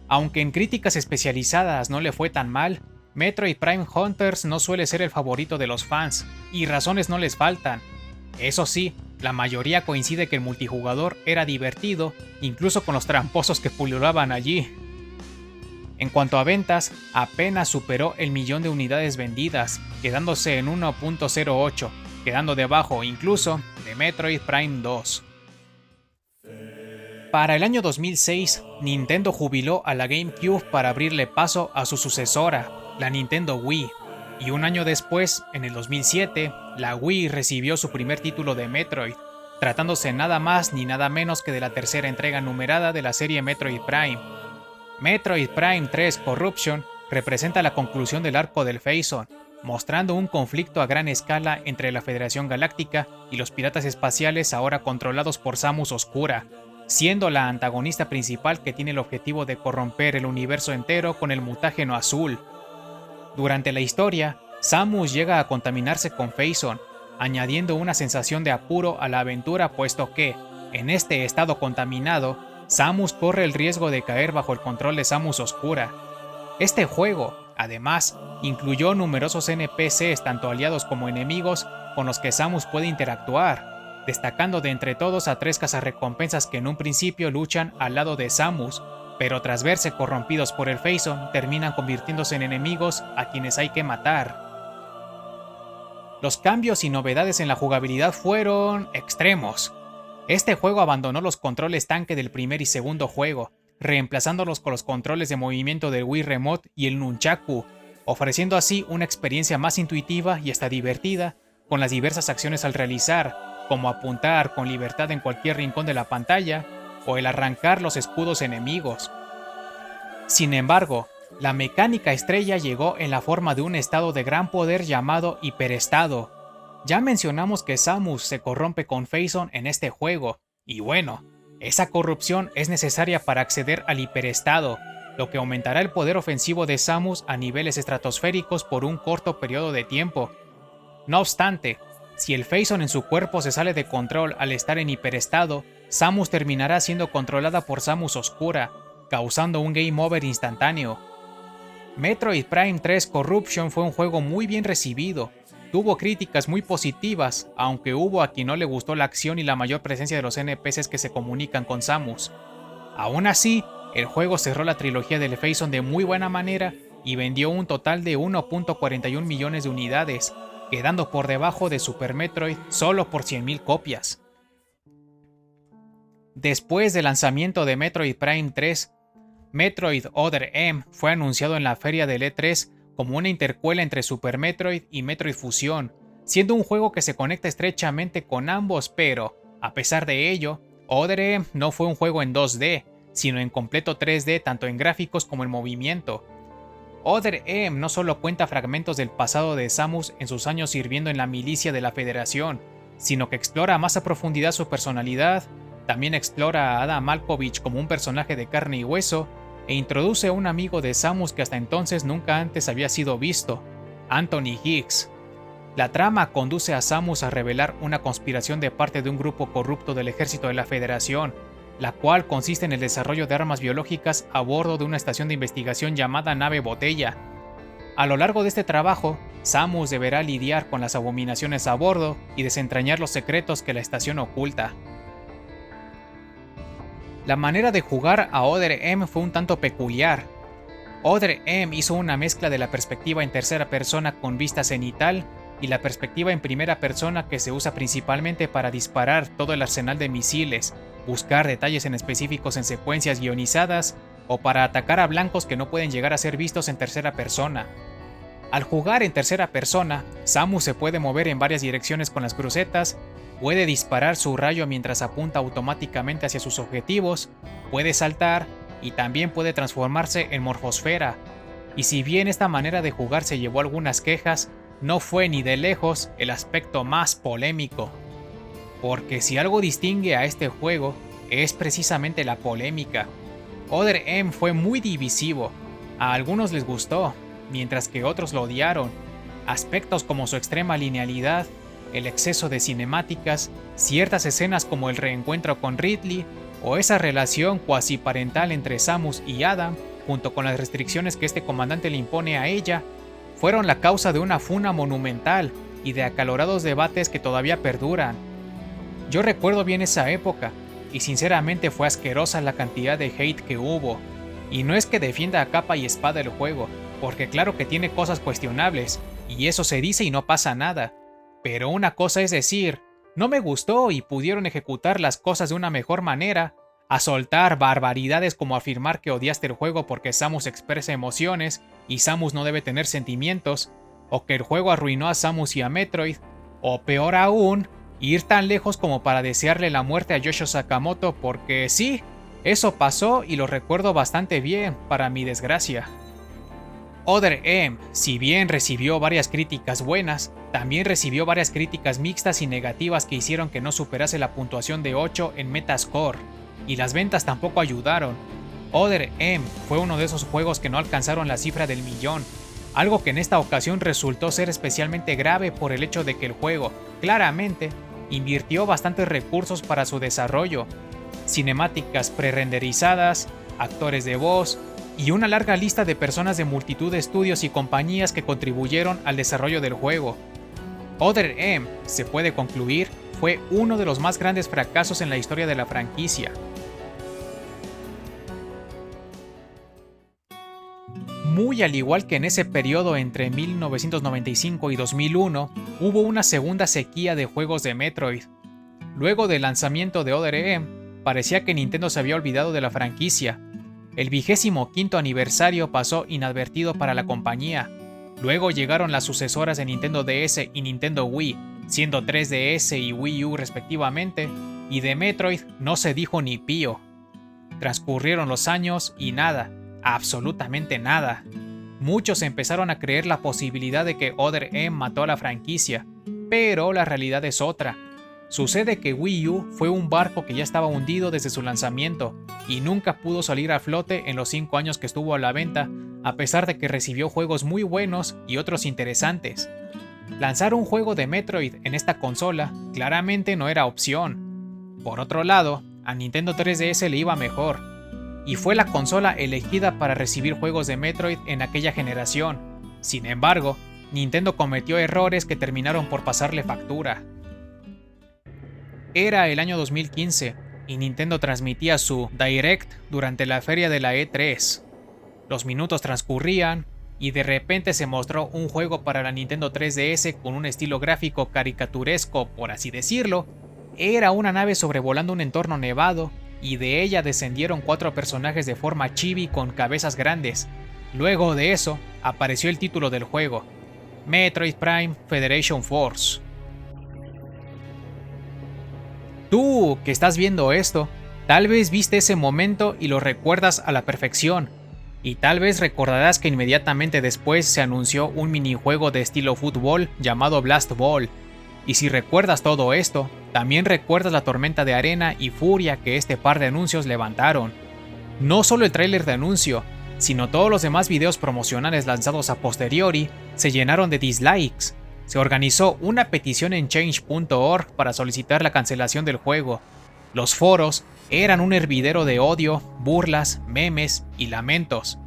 Aunque en críticas especializadas no le fue tan mal, Metroid Prime Hunters no suele ser el favorito de los fans, y razones no les faltan. Eso sí, la mayoría coincide que el multijugador era divertido, incluso con los tramposos que pululaban allí. En cuanto a ventas, apenas superó el 1.000.000 de unidades vendidas, quedándose en 1.08, quedando debajo incluso de Metroid Prime 2. Para el año 2006, Nintendo jubiló a la GameCube para abrirle paso a su sucesora, la Nintendo Wii, y un año después, en el 2007, la Wii recibió su primer título de Metroid, tratándose nada más ni nada menos que de la tercera entrega numerada de la serie Metroid Prime. Metroid Prime 3 Corruption representa la conclusión del arco del Phazon, mostrando un conflicto a gran escala entre la Federación Galáctica y los piratas espaciales ahora controlados por Samus Oscura, siendo la antagonista principal que tiene el objetivo de corromper el universo entero con el mutágeno azul. Durante la historia, Samus llega a contaminarse con Phazon, añadiendo una sensación de apuro a la aventura puesto que, en este estado contaminado, Samus corre el riesgo de caer bajo el control de Samus Oscura. Este juego, además, incluyó numerosos NPCs tanto aliados como enemigos con los que Samus puede interactuar, destacando de entre todos a 3 cazarrecompensas que en un principio luchan al lado de Samus, pero tras verse corrompidos por el Phazon terminan convirtiéndose en enemigos a quienes hay que matar. Los cambios y novedades en la jugabilidad fueron extremos. Este juego abandonó los controles tanque del primer y segundo juego, reemplazándolos con los controles de movimiento del Wii Remote y el Nunchaku, ofreciendo así una experiencia más intuitiva y hasta divertida, con las diversas acciones al realizar, como apuntar con libertad en cualquier rincón de la pantalla, o el arrancar los escudos enemigos. Sin embargo, la mecánica estrella llegó en la forma de un estado de gran poder llamado hiperestado. Ya mencionamos que Samus se corrompe con Phazon en este juego, y bueno, esa corrupción es necesaria para acceder al hiperestado, lo que aumentará el poder ofensivo de Samus a niveles estratosféricos por un corto periodo de tiempo. No obstante, si el Phazon en su cuerpo se sale de control al estar en hiperestado, Samus terminará siendo controlada por Samus Oscura, causando un game over instantáneo. Metroid Prime 3 Corruption fue un juego muy bien recibido. Tuvo críticas muy positivas, aunque hubo a quien no le gustó la acción y la mayor presencia de los NPCs que se comunican con Samus. Aún así, el juego cerró la trilogía del Phazon de muy buena manera y vendió un total de 1.41 millones de unidades, quedando por debajo de Super Metroid solo por 100.000 copias. Después del lanzamiento de Metroid Prime 3, Metroid Other M fue anunciado en la feria del E3 como una intercuela entre Super Metroid y Metroid Fusion, siendo un juego que se conecta estrechamente con ambos, pero, a pesar de ello, Other M no fue un juego en 2D, sino en completo 3D tanto en gráficos como en movimiento. Other M no solo cuenta fragmentos del pasado de Samus en sus años sirviendo en la milicia de la Federación, sino que explora más a profundidad su personalidad, también explora a Adam Malkovich como un personaje de carne y hueso, e introduce a un amigo de Samus que hasta entonces nunca antes había sido visto, Anthony Higgs. La trama conduce a Samus a revelar una conspiración de parte de un grupo corrupto del ejército de la Federación, la cual consiste en el desarrollo de armas biológicas a bordo de una estación de investigación llamada Nave Botella. A lo largo de este trabajo, Samus deberá lidiar con las abominaciones a bordo y desentrañar los secretos que la estación oculta. La manera de jugar a Other M fue un tanto peculiar. Other M hizo una mezcla de la perspectiva en tercera persona con vista cenital y la perspectiva en primera persona que se usa principalmente para disparar todo el arsenal de misiles, buscar detalles en específicos en secuencias guionizadas o para atacar a blancos que no pueden llegar a ser vistos en tercera persona. Al jugar en tercera persona, Samus se puede mover en varias direcciones con las crucetas, puede disparar su rayo mientras apunta automáticamente hacia sus objetivos, puede saltar y también puede transformarse en morfosfera. Y si bien esta manera de jugar se llevó algunas quejas, no fue ni de lejos el aspecto más polémico. Porque si algo distingue a este juego, es precisamente la polémica. Other M fue muy divisivo, a algunos les gustó, mientras que otros lo odiaron. Aspectos como su extrema linealidad, el exceso de cinemáticas, ciertas escenas como el reencuentro con Ridley, o esa relación cuasi parental entre Samus y Adam, junto con las restricciones que este comandante le impone a ella, fueron la causa de una funa monumental y de acalorados debates que todavía perduran. Yo recuerdo bien esa época, y sinceramente fue asquerosa la cantidad de hate que hubo, y no es que defienda a capa y espada el juego, porque claro que tiene cosas cuestionables, y eso se dice y no pasa nada, pero una cosa es decir, No me gustó y pudieron ejecutar las cosas de una mejor manera, a soltar barbaridades como afirmar que odiaste el juego porque Samus expresa emociones y Samus no debe tener sentimientos, o que el juego arruinó a Samus y a Metroid, o peor aún, ir tan lejos como para desearle la muerte a Yoshio Sakamoto porque sí, eso pasó y lo recuerdo bastante bien, para mi desgracia. Other M, si bien recibió varias críticas buenas, también recibió varias críticas mixtas y negativas que hicieron que no superase la puntuación de 8 en Metascore, y las ventas tampoco ayudaron. Other M fue uno de esos juegos que no alcanzaron la cifra del millón, algo que en esta ocasión resultó ser especialmente grave por el hecho de que el juego, claramente, invirtió bastantes recursos para su desarrollo, cinemáticas prerenderizadas, actores de voz, y una larga lista de personas de multitud de estudios y compañías que contribuyeron al desarrollo del juego. Other M, se puede concluir, fue uno de los más grandes fracasos en la historia de la franquicia. Muy al igual que en ese periodo entre 1995 y 2001, hubo una segunda sequía de juegos de Metroid. Luego del lanzamiento de Other M, parecía que Nintendo se había olvidado de la franquicia. El 25º aniversario pasó inadvertido para la compañía. Luego llegaron las sucesoras de Nintendo DS y Nintendo Wii, siendo 3DS y Wii U respectivamente, y de Metroid no se dijo ni pío. Transcurrieron los años y nada, absolutamente nada. Muchos empezaron a creer la posibilidad de que Other M mató a la franquicia, pero la realidad es otra. Sucede que Wii U fue un barco que ya estaba hundido desde su lanzamiento y nunca pudo salir a flote en los 5 años que estuvo a la venta, a pesar de que recibió juegos muy buenos y otros interesantes. Lanzar un juego de Metroid en esta consola claramente no era opción. Por otro lado, a Nintendo 3DS le iba mejor, y fue la consola elegida para recibir juegos de Metroid en aquella generación. Sin embargo, Nintendo cometió errores que terminaron por pasarle factura. Era el año 2015 y Nintendo transmitía su Direct durante la feria de la E3. Los minutos transcurrían y de repente se mostró un juego para la Nintendo 3DS con un estilo gráfico caricaturesco, por así decirlo. Era una nave sobrevolando un entorno nevado y de ella descendieron 4 personajes de forma chibi con cabezas grandes. Luego de eso, apareció el título del juego, Metroid Prime Federation Force. Tú, que estás viendo esto, tal vez viste ese momento y lo recuerdas a la perfección, y tal vez recordarás que inmediatamente después se anunció un minijuego de estilo fútbol llamado Blast Ball, y si recuerdas todo esto, también recuerdas la tormenta de arena y furia que este par de anuncios levantaron. No solo el tráiler de anuncio, sino todos los demás videos promocionales lanzados a posteriori se llenaron de dislikes. Se organizó una petición en change.org para solicitar la cancelación del juego. Los foros eran un hervidero de odio, burlas, memes y lamentos.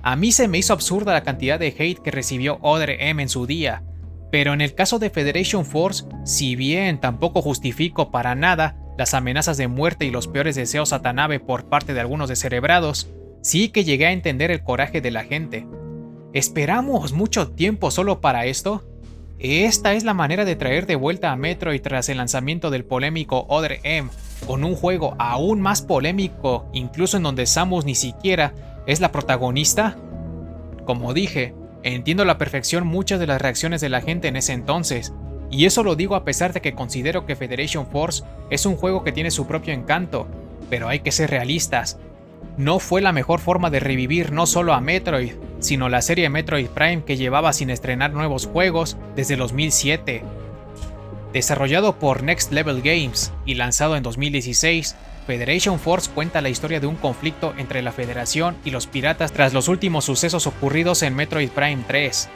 A mí se me hizo absurda la cantidad de hate que recibió Other M en su día, pero en el caso de Federation Force, si bien tampoco justifico para nada las amenazas de muerte y los peores deseos a Tanabe por parte de algunos descerebrados, sí que llegué a entender el coraje de la gente. ¿Esperamos mucho tiempo solo para esto? Esta es la manera de traer de vuelta a Metroid tras el lanzamiento del polémico Other M, con un juego aún más polémico, incluso en donde Samus ni siquiera es la protagonista. Como dije, entiendo a la perfección muchas de las reacciones de la gente en ese entonces, y eso lo digo a pesar de que considero que Federation Force es un juego que tiene su propio encanto, pero hay que ser realistas. No fue la mejor forma de revivir no solo a Metroid, sino la serie Metroid Prime que llevaba sin estrenar nuevos juegos desde 2007. Desarrollado por Next Level Games y lanzado en 2016, Federation Force cuenta la historia de un conflicto entre la Federación y los piratas tras los últimos sucesos ocurridos en Metroid Prime 3.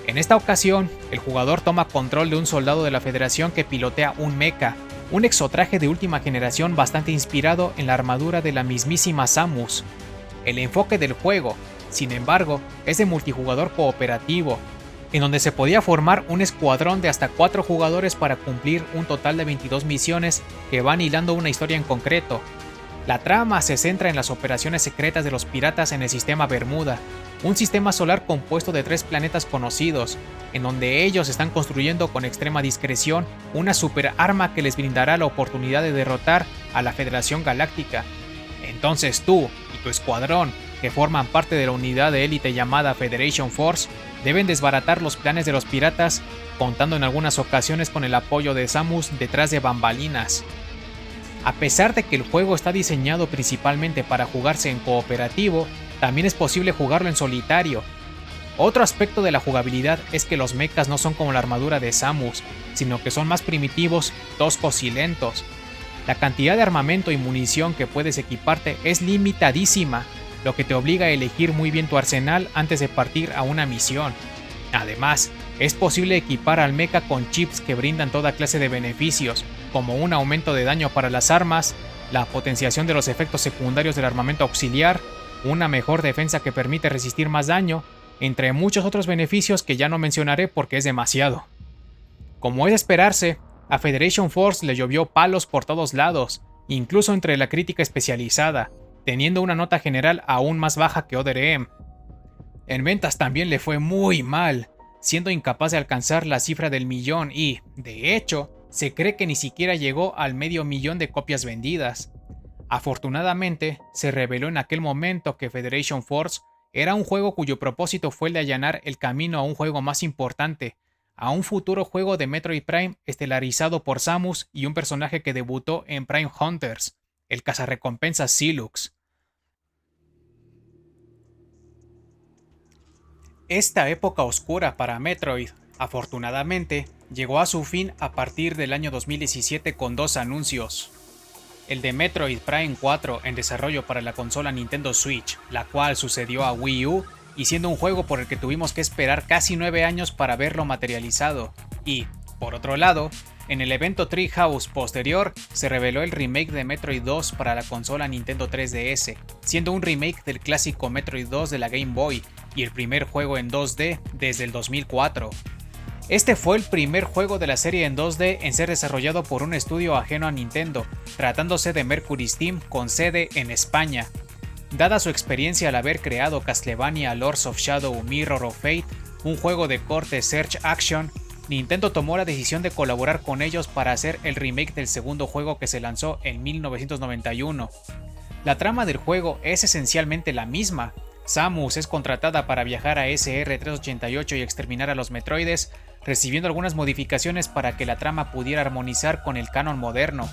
En esta ocasión, el jugador toma control de un soldado de la Federación que pilotea un mecha, un exotraje de última generación bastante inspirado en la armadura de la mismísima Samus. El enfoque del juego, sin embargo, es de multijugador cooperativo, en donde se podía formar un escuadrón de hasta 4 jugadores para cumplir un total de 22 misiones que van hilando una historia en concreto. La trama se centra en las operaciones secretas de los piratas en el sistema Bermuda, un sistema solar compuesto de 3 planetas conocidos, en donde ellos están construyendo con extrema discreción una super arma que les brindará la oportunidad de derrotar a la Federación Galáctica. Entonces tú y tu escuadrón, que forman parte de la unidad de élite llamada Federation Force, deben desbaratar los planes de los piratas, contando en algunas ocasiones con el apoyo de Samus detrás de bambalinas. A pesar de que el juego está diseñado principalmente para jugarse en cooperativo, también es posible jugarlo en solitario. Otro aspecto de la jugabilidad es que los mechas no son como la armadura de Samus, sino que son más primitivos, toscos y lentos. La cantidad de armamento y munición que puedes equiparte es limitadísima, lo que te obliga a elegir muy bien tu arsenal antes de partir a una misión. Además, es posible equipar al mecha con chips que brindan toda clase de beneficios, como un aumento de daño para las armas, la potenciación de los efectos secundarios del armamento auxiliar, una mejor defensa que permite resistir más daño, entre muchos otros beneficios que ya no mencionaré porque es demasiado. Como es de esperarse, a Federation Force le llovió palos por todos lados, incluso entre la crítica especializada, teniendo una nota general aún más baja que Other M. En ventas también le fue muy mal, siendo incapaz de alcanzar la cifra del 1.000.000 y, de hecho, se cree que ni siquiera llegó al 500.000 de copias vendidas. Afortunadamente, se reveló en aquel momento que Federation Force era un juego cuyo propósito fue el de allanar el camino a un juego más importante, a un futuro juego de Metroid Prime estelarizado por Samus y un personaje que debutó en Prime Hunters, el cazarrecompensas Silux. Esta época oscura para Metroid, afortunadamente, llegó a su fin a partir del año 2017 con 2 anuncios. El de Metroid Prime 4 en desarrollo para la consola Nintendo Switch, la cual sucedió a Wii U, y siendo un juego por el que tuvimos que esperar casi 9 años para verlo materializado. Y, por otro lado, en el evento Treehouse posterior, se reveló el remake de Metroid 2 para la consola Nintendo 3DS, siendo un remake del clásico Metroid 2 de la Game Boy, y el primer juego en 2D desde el 2004. Este fue el primer juego de la serie en 2D en ser desarrollado por un estudio ajeno a Nintendo, tratándose de Mercury Steam con sede en España. Dada su experiencia al haber creado Castlevania Lords of Shadow Mirror of Fate, un juego de corte Search Action, Nintendo tomó la decisión de colaborar con ellos para hacer el remake del segundo juego que se lanzó en 1991. La trama del juego es esencialmente la misma. Samus es contratada para viajar a SR-388 y exterminar a los Metroides, recibiendo algunas modificaciones para que la trama pudiera armonizar con el canon moderno.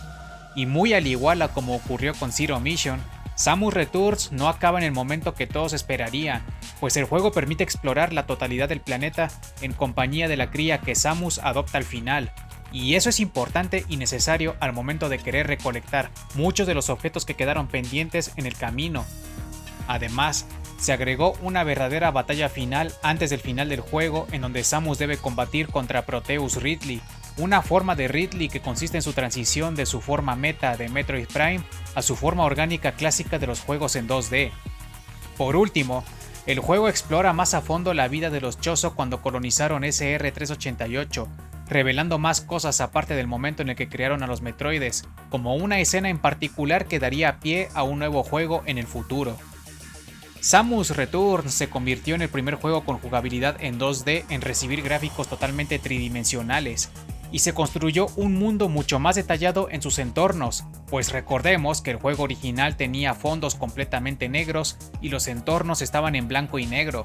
Y muy al igual a como ocurrió con Zero Mission, Samus Returns no acaba en el momento que todos esperarían, pues el juego permite explorar la totalidad del planeta en compañía de la cría que Samus adopta al final, y eso es importante y necesario al momento de querer recolectar muchos de los objetos que quedaron pendientes en el camino. Además, se agregó una verdadera batalla final antes del final del juego en donde Samus debe combatir contra Proteus Ridley, una forma de Ridley que consiste en su transición de su forma meta de Metroid Prime a su forma orgánica clásica de los juegos en 2D. Por último, el juego explora más a fondo la vida de los Chozo cuando colonizaron SR-388, revelando más cosas aparte del momento en el que crearon a los Metroides, como una escena en particular que daría pie a un nuevo juego en el futuro. Samus Returns se convirtió en el primer juego con jugabilidad en 2D en recibir gráficos totalmente tridimensionales, y se construyó un mundo mucho más detallado en sus entornos, pues recordemos que el juego original tenía fondos completamente negros y los entornos estaban en blanco y negro.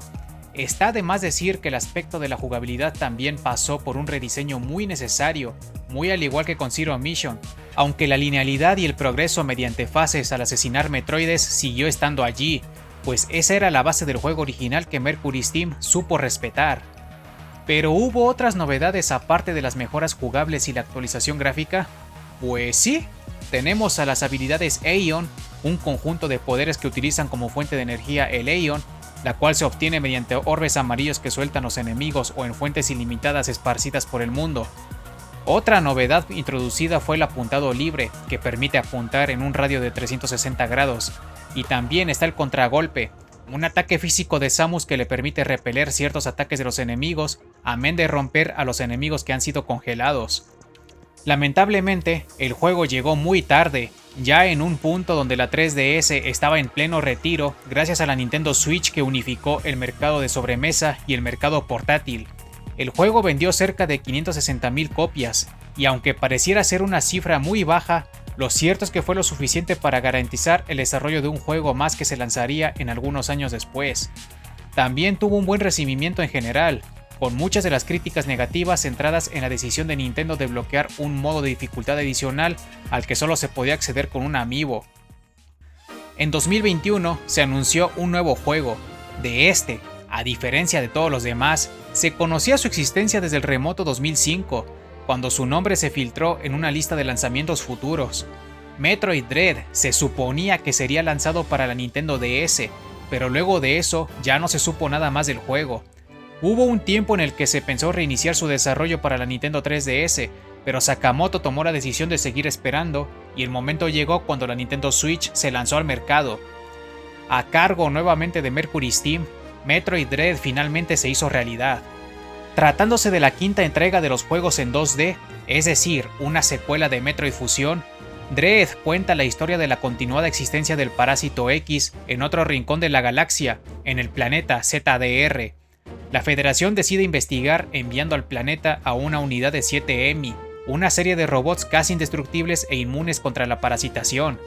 Está de más decir que el aspecto de la jugabilidad también pasó por un rediseño muy necesario, muy al igual que con Zero Mission, aunque la linealidad y el progreso mediante fases al asesinar Metroides siguió estando allí, pues esa era la base del juego original que Mercury Steam supo respetar. ¿Pero hubo otras novedades aparte de las mejoras jugables y la actualización gráfica? Pues sí, tenemos a las habilidades Aeon, un conjunto de poderes que utilizan como fuente de energía el Aeon, la cual se obtiene mediante orbes amarillos que sueltan los enemigos o en fuentes ilimitadas esparcidas por el mundo. Otra novedad introducida fue el apuntado libre, que permite apuntar en un radio de 360 grados, y también está el contragolpe, un ataque físico de Samus que le permite repeler ciertos ataques de los enemigos, amén de romper a los enemigos que han sido congelados. Lamentablemente, el juego llegó muy tarde, ya en un punto donde la 3DS estaba en pleno retiro gracias a la Nintendo Switch que unificó el mercado de sobremesa y el mercado portátil. El juego vendió cerca de 560,000 copias, y aunque pareciera ser una cifra muy baja, lo cierto es que fue lo suficiente para garantizar el desarrollo de un juego más que se lanzaría en algunos años después. También tuvo un buen recibimiento en general, con muchas de las críticas negativas centradas en la decisión de Nintendo de bloquear un modo de dificultad adicional al que solo se podía acceder con un amiibo. En 2021 se anunció un nuevo juego. A diferencia de todos los demás, se conocía su existencia desde el remoto 2005, cuando su nombre se filtró en una lista de lanzamientos futuros. Metroid Dread se suponía que sería lanzado para la Nintendo DS, pero luego de eso ya no se supo nada más del juego. Hubo un tiempo en el que se pensó reiniciar su desarrollo para la Nintendo 3DS, pero Sakamoto tomó la decisión de seguir esperando, y el momento llegó cuando la Nintendo Switch se lanzó al mercado. A cargo nuevamente de Mercury Steam, Metroid Dread finalmente se hizo realidad. Tratándose de la quinta entrega de los juegos en 2D, es decir, una secuela de Metroid Fusion, Dread cuenta la historia de la continuada existencia del Parásito X en otro rincón de la galaxia, en el planeta ZDR. La Federación decide investigar enviando al planeta a una unidad de 7 EMI, una serie de robots casi indestructibles e inmunes contra la parasitación.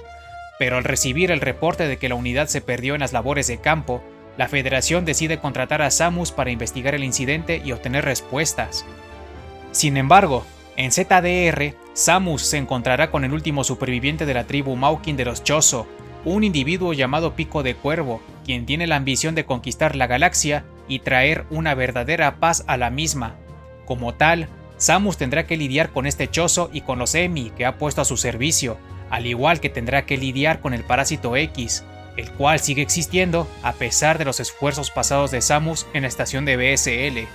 Pero al recibir el reporte de que la unidad se perdió en las labores de campo, la Federación decide contratar a Samus para investigar el incidente y obtener respuestas. Sin embargo, en ZDR, Samus se encontrará con el último superviviente de la tribu Maukin de los Chozo, un individuo llamado Pico de Cuervo, quien tiene la ambición de conquistar la galaxia y traer una verdadera paz a la misma. Como tal, Samus tendrá que lidiar con este Chozo y con los EMI que ha puesto a su servicio, al igual que tendrá que lidiar con el Parásito X, el cual sigue existiendo a pesar de los esfuerzos pasados de Samus en la estación de BSL.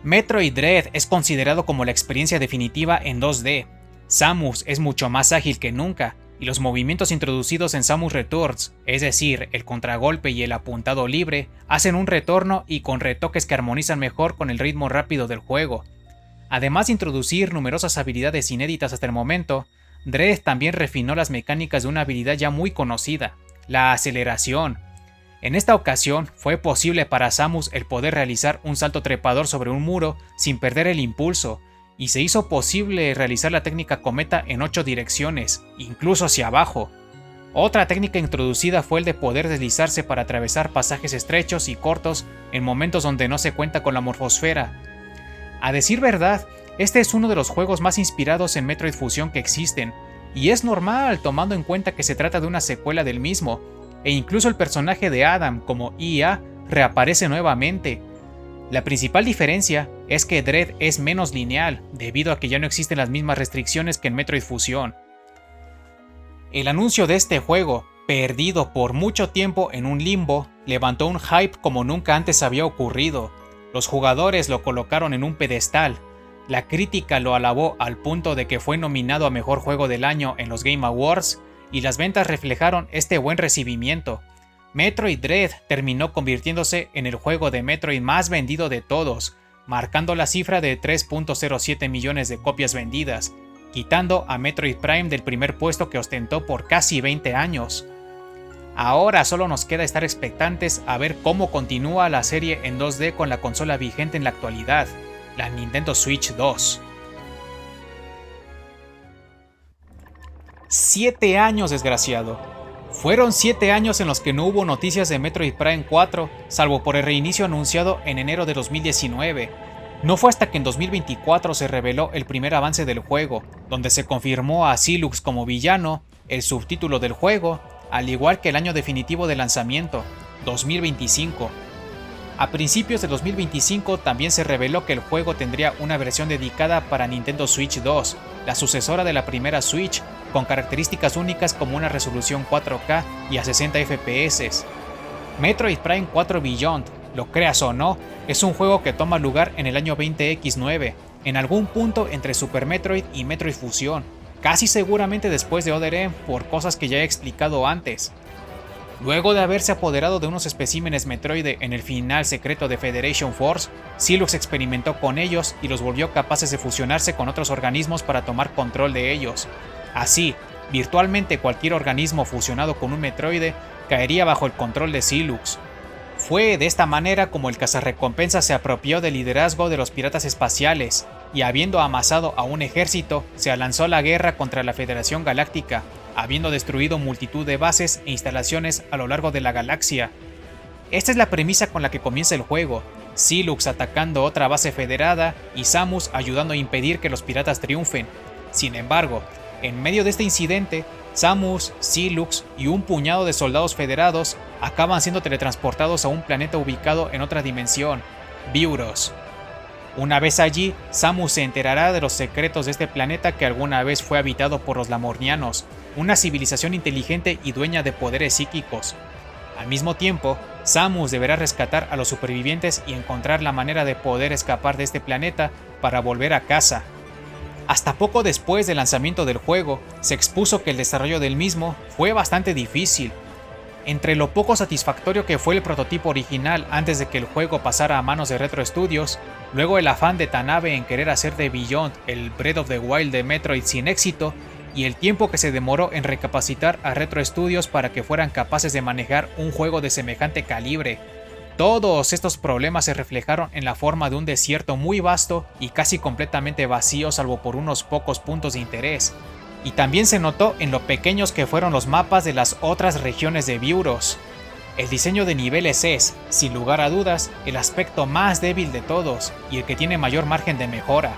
Metroid Dread es considerado como la experiencia definitiva en 2D. Samus es mucho más ágil que nunca, y los movimientos introducidos en Samus Returns, es decir, el contragolpe y el apuntado libre, hacen un retorno y con retoques que armonizan mejor con el ritmo rápido del juego. Además de introducir numerosas habilidades inéditas hasta el momento, Dread también refinó las mecánicas de una habilidad ya muy conocida, la aceleración. En esta ocasión fue posible para Samus el poder realizar un salto trepador sobre un muro sin perder el impulso, y se hizo posible realizar la técnica cometa en 8 direcciones, incluso hacia abajo. Otra técnica introducida fue el de poder deslizarse para atravesar pasajes estrechos y cortos en momentos donde no se cuenta con la morfosfera. A decir verdad, este es uno de los juegos más inspirados en Metroid Fusion que existen, y es normal tomando en cuenta que se trata de una secuela del mismo, e incluso el personaje de Adam como IA reaparece nuevamente. La principal diferencia es que Dread es menos lineal, debido a que ya no existen las mismas restricciones que en Metroid Fusion. El anuncio de este juego, perdido por mucho tiempo en un limbo, levantó un hype como nunca antes había ocurrido. Los jugadores lo colocaron en un pedestal, la crítica lo alabó al punto de que fue nominado a Mejor Juego del Año en los Game Awards, y las ventas reflejaron este buen recibimiento. Metroid Dread terminó convirtiéndose en el juego de Metroid más vendido de todos, marcando la cifra de 3.07 millones de copias vendidas, quitando a Metroid Prime del primer puesto que ostentó por casi 20 años. Ahora solo nos queda estar expectantes a ver cómo continúa la serie en 2D con la consola vigente en la actualidad, la Nintendo Switch 2. 7 años, desgraciado. Fueron 7 años en los que no hubo noticias de Metroid Prime 4, salvo por el reinicio anunciado en enero de 2019. No fue hasta que en 2024 se reveló el primer avance del juego, donde se confirmó a Silux como villano, el subtítulo del juego, al igual que el año definitivo de lanzamiento, 2025. A principios de 2025 también se reveló que el juego tendría una versión dedicada para Nintendo Switch 2, la sucesora de la primera Switch, con características únicas como una resolución 4K y a 60 FPS. Metroid Prime 4 Beyond, lo creas o no, es un juego que toma lugar en el año 20X9, en algún punto entre Super Metroid y Metroid Fusion, casi seguramente después de Other M por cosas que ya he explicado antes. Luego de haberse apoderado de unos especímenes Metroide en el final secreto de Federation Force, Silux experimentó con ellos y los volvió capaces de fusionarse con otros organismos para tomar control de ellos. Así, virtualmente cualquier organismo fusionado con un Metroide caería bajo el control de Silux. Fue de esta manera como el cazarrecompensas se apropió del liderazgo de los piratas espaciales, y habiendo amasado a un ejército, se lanzó a la guerra contra la Federación Galáctica, habiendo destruido multitud de bases e instalaciones a lo largo de la galaxia. Esta es la premisa con la que comienza el juego: Silux atacando otra base federada y Samus ayudando a impedir que los piratas triunfen. Sin embargo, en medio de este incidente, Samus, Silux y un puñado de soldados federados acaban siendo teletransportados a un planeta ubicado en otra dimensión, Viuros. Una vez allí, Samus se enterará de los secretos de este planeta que alguna vez fue habitado por los Lamornianos, una civilización inteligente y dueña de poderes psíquicos. Al mismo tiempo, Samus deberá rescatar a los supervivientes y encontrar la manera de poder escapar de este planeta para volver a casa. Hasta poco después del lanzamiento del juego, se expuso que el desarrollo del mismo fue bastante difícil. Entre lo poco satisfactorio que fue el prototipo original antes de que el juego pasara a manos de Retro Studios, luego el afán de Tanabe en querer hacer de Beyond el Breath of the Wild de Metroid sin éxito, y el tiempo que se demoró en recapacitar a Retro Studios para que fueran capaces de manejar un juego de semejante calibre. Todos estos problemas se reflejaron en la forma de un desierto muy vasto y casi completamente vacío salvo por unos pocos puntos de interés. Y también se notó en lo pequeños que fueron los mapas de las otras regiones de Viuros. El diseño de niveles es, sin lugar a dudas, el aspecto más débil de todos y el que tiene mayor margen de mejora.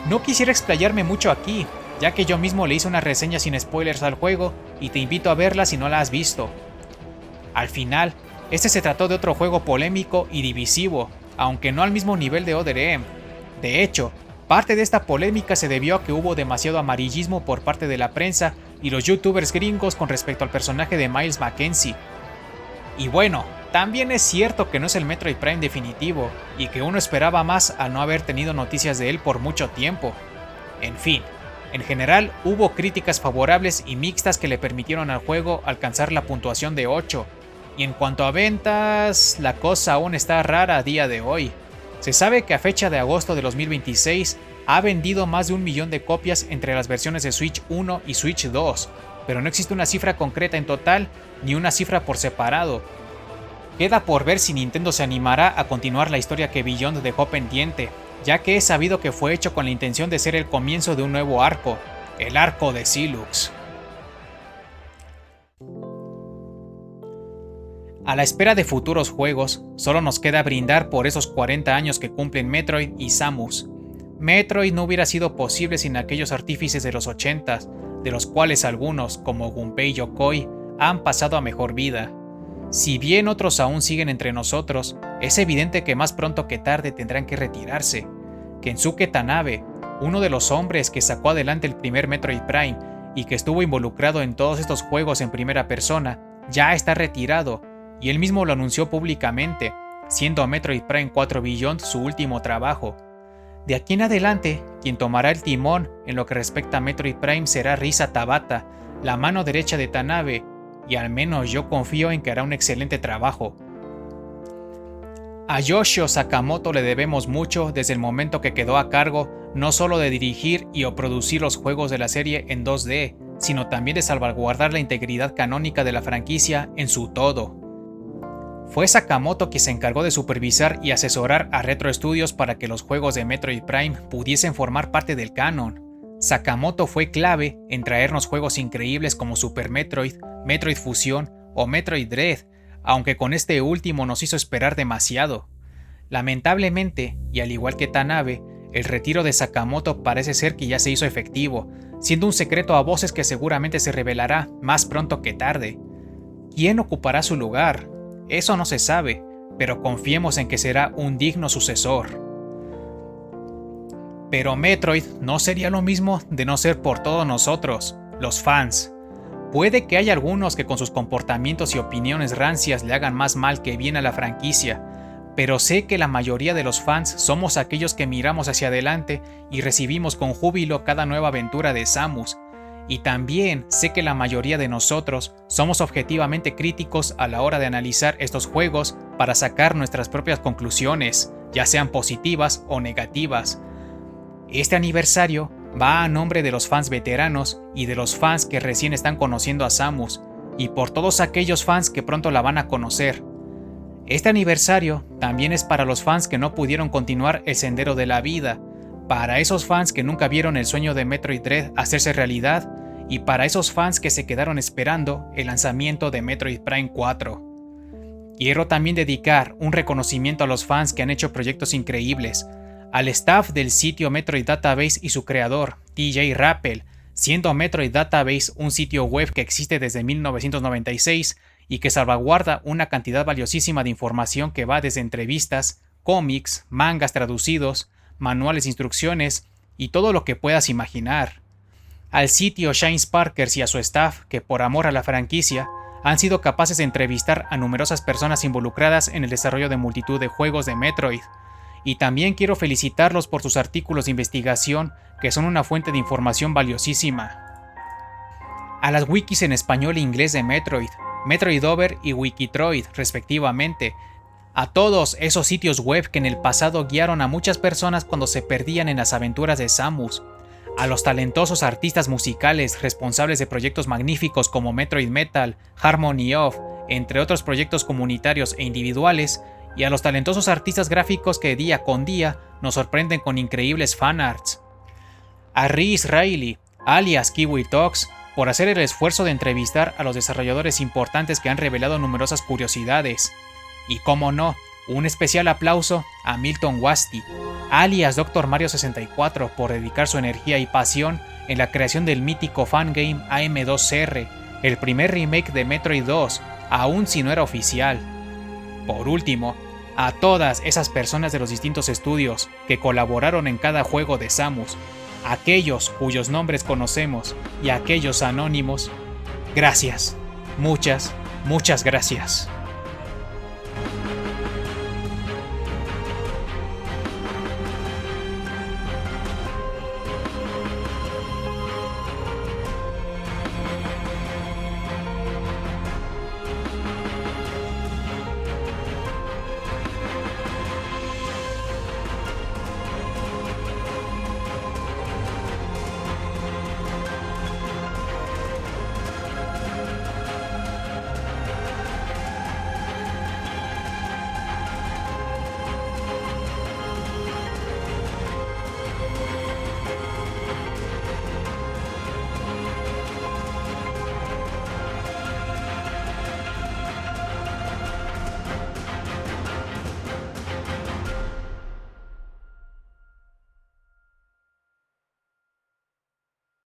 No quisiera explayarme mucho aquí, ya que yo mismo le hice una reseña sin spoilers al juego y te invito a verla si no la has visto. Al final, este se trató de otro juego polémico y divisivo, aunque no al mismo nivel de Other M. De hecho, parte de esta polémica se debió a que hubo demasiado amarillismo por parte de la prensa y los youtubers gringos con respecto al personaje de Miles McKenzie. Y bueno, también es cierto que no es el Metroid Prime definitivo, y que uno esperaba más al no haber tenido noticias de él por mucho tiempo. En fin, en general hubo críticas favorables y mixtas que le permitieron al juego alcanzar la puntuación de 8, y en cuanto a ventas, la cosa aún está rara a día de hoy. Se sabe que a fecha de agosto de 2026 ha vendido más de 1 millón de copias entre las versiones de Switch 1 y Switch 2, pero no existe una cifra concreta en total ni una cifra por separado. Queda por ver si Nintendo se animará a continuar la historia que Beyond dejó pendiente, ya que es sabido que fue hecho con la intención de ser el comienzo de un nuevo arco, el arco de Silux. A la espera de futuros juegos, solo nos queda brindar por esos 40 años que cumplen Metroid y Samus. Metroid no hubiera sido posible sin aquellos artífices de los 80s, de los cuales algunos, como Gunpei Yokoi, han pasado a mejor vida. Si bien otros aún siguen entre nosotros, es evidente que más pronto que tarde tendrán que retirarse. Kensuke Tanabe, uno de los hombres que sacó adelante el primer Metroid Prime y que estuvo involucrado en todos estos juegos en primera persona, ya está retirado, y él mismo lo anunció públicamente, siendo Metroid Prime 4 Beyond su último trabajo. De aquí en adelante, quien tomará el timón en lo que respecta a Metroid Prime será Risa Tabata, la mano derecha de Tanabe, y al menos yo confío en que hará un excelente trabajo. A Yoshio Sakamoto le debemos mucho desde el momento que quedó a cargo no solo de dirigir y o producir los juegos de la serie en 2D, sino también de salvaguardar la integridad canónica de la franquicia en su todo. Fue Sakamoto quien se encargó de supervisar y asesorar a Retro Studios para que los juegos de Metroid Prime pudiesen formar parte del canon. Sakamoto fue clave en traernos juegos increíbles como Super Metroid, Metroid Fusion o Metroid Dread, aunque con este último nos hizo esperar demasiado. Lamentablemente, y al igual que Tanabe, el retiro de Sakamoto parece ser que ya se hizo efectivo, siendo un secreto a voces que seguramente se revelará más pronto que tarde. ¿Quién ocupará su lugar? Eso no se sabe, pero confiemos en que será un digno sucesor. Pero Metroid no sería lo mismo de no ser por todos nosotros, los fans. Puede que haya algunos que con sus comportamientos y opiniones rancias le hagan más mal que bien a la franquicia, pero sé que la mayoría de los fans somos aquellos que miramos hacia adelante y recibimos con júbilo cada nueva aventura de Samus. Y también sé que la mayoría de nosotros somos objetivamente críticos a la hora de analizar estos juegos para sacar nuestras propias conclusiones, ya sean positivas o negativas. Este aniversario va a nombre de los fans veteranos y de los fans que recién están conociendo a Samus, y por todos aquellos fans que pronto la van a conocer. Este aniversario también es para los fans que no pudieron continuar el sendero de la vida, para esos fans que nunca vieron el sueño de Metroid Dread hacerse realidad, y para esos fans que se quedaron esperando el lanzamiento de Metroid Prime 4. Quiero también dedicar un reconocimiento a los fans que han hecho proyectos increíbles, al staff del sitio Metroid Database y su creador, TJ Rappel, siendo Metroid Database un sitio web que existe desde 1996 y que salvaguarda una cantidad valiosísima de información que va desde entrevistas, cómics, mangas traducidos, manuales de instrucciones y todo lo que puedas imaginar. Al sitio Shine Sparkers y a su staff, que por amor a la franquicia, han sido capaces de entrevistar a numerosas personas involucradas en el desarrollo de multitud de juegos de Metroid. Y también quiero felicitarlos por sus artículos de investigación, que son una fuente de información valiosísima. A las wikis en español e inglés de Metroid, Metroidover y Wikitroid, respectivamente, a todos esos sitios web que en el pasado guiaron a muchas personas cuando se perdían en las aventuras de Samus, a los talentosos artistas musicales responsables de proyectos magníficos como Metroid Metal, Harmony of, entre otros proyectos comunitarios e individuales, y a los talentosos artistas gráficos que día con día nos sorprenden con increíbles fanarts. A Rhys Riley, alias Kiwi Talks, por hacer el esfuerzo de entrevistar a los desarrolladores importantes que han revelado numerosas curiosidades. Y cómo no, un especial aplauso a Milton Wasti, alias Dr. Mario 64, por dedicar su energía y pasión en la creación del mítico fangame AM2R, el primer remake de Metroid 2, aún si no era oficial. Por último, a todas esas personas de los distintos estudios que colaboraron en cada juego de Samus, aquellos cuyos nombres conocemos y aquellos anónimos, gracias, muchas gracias.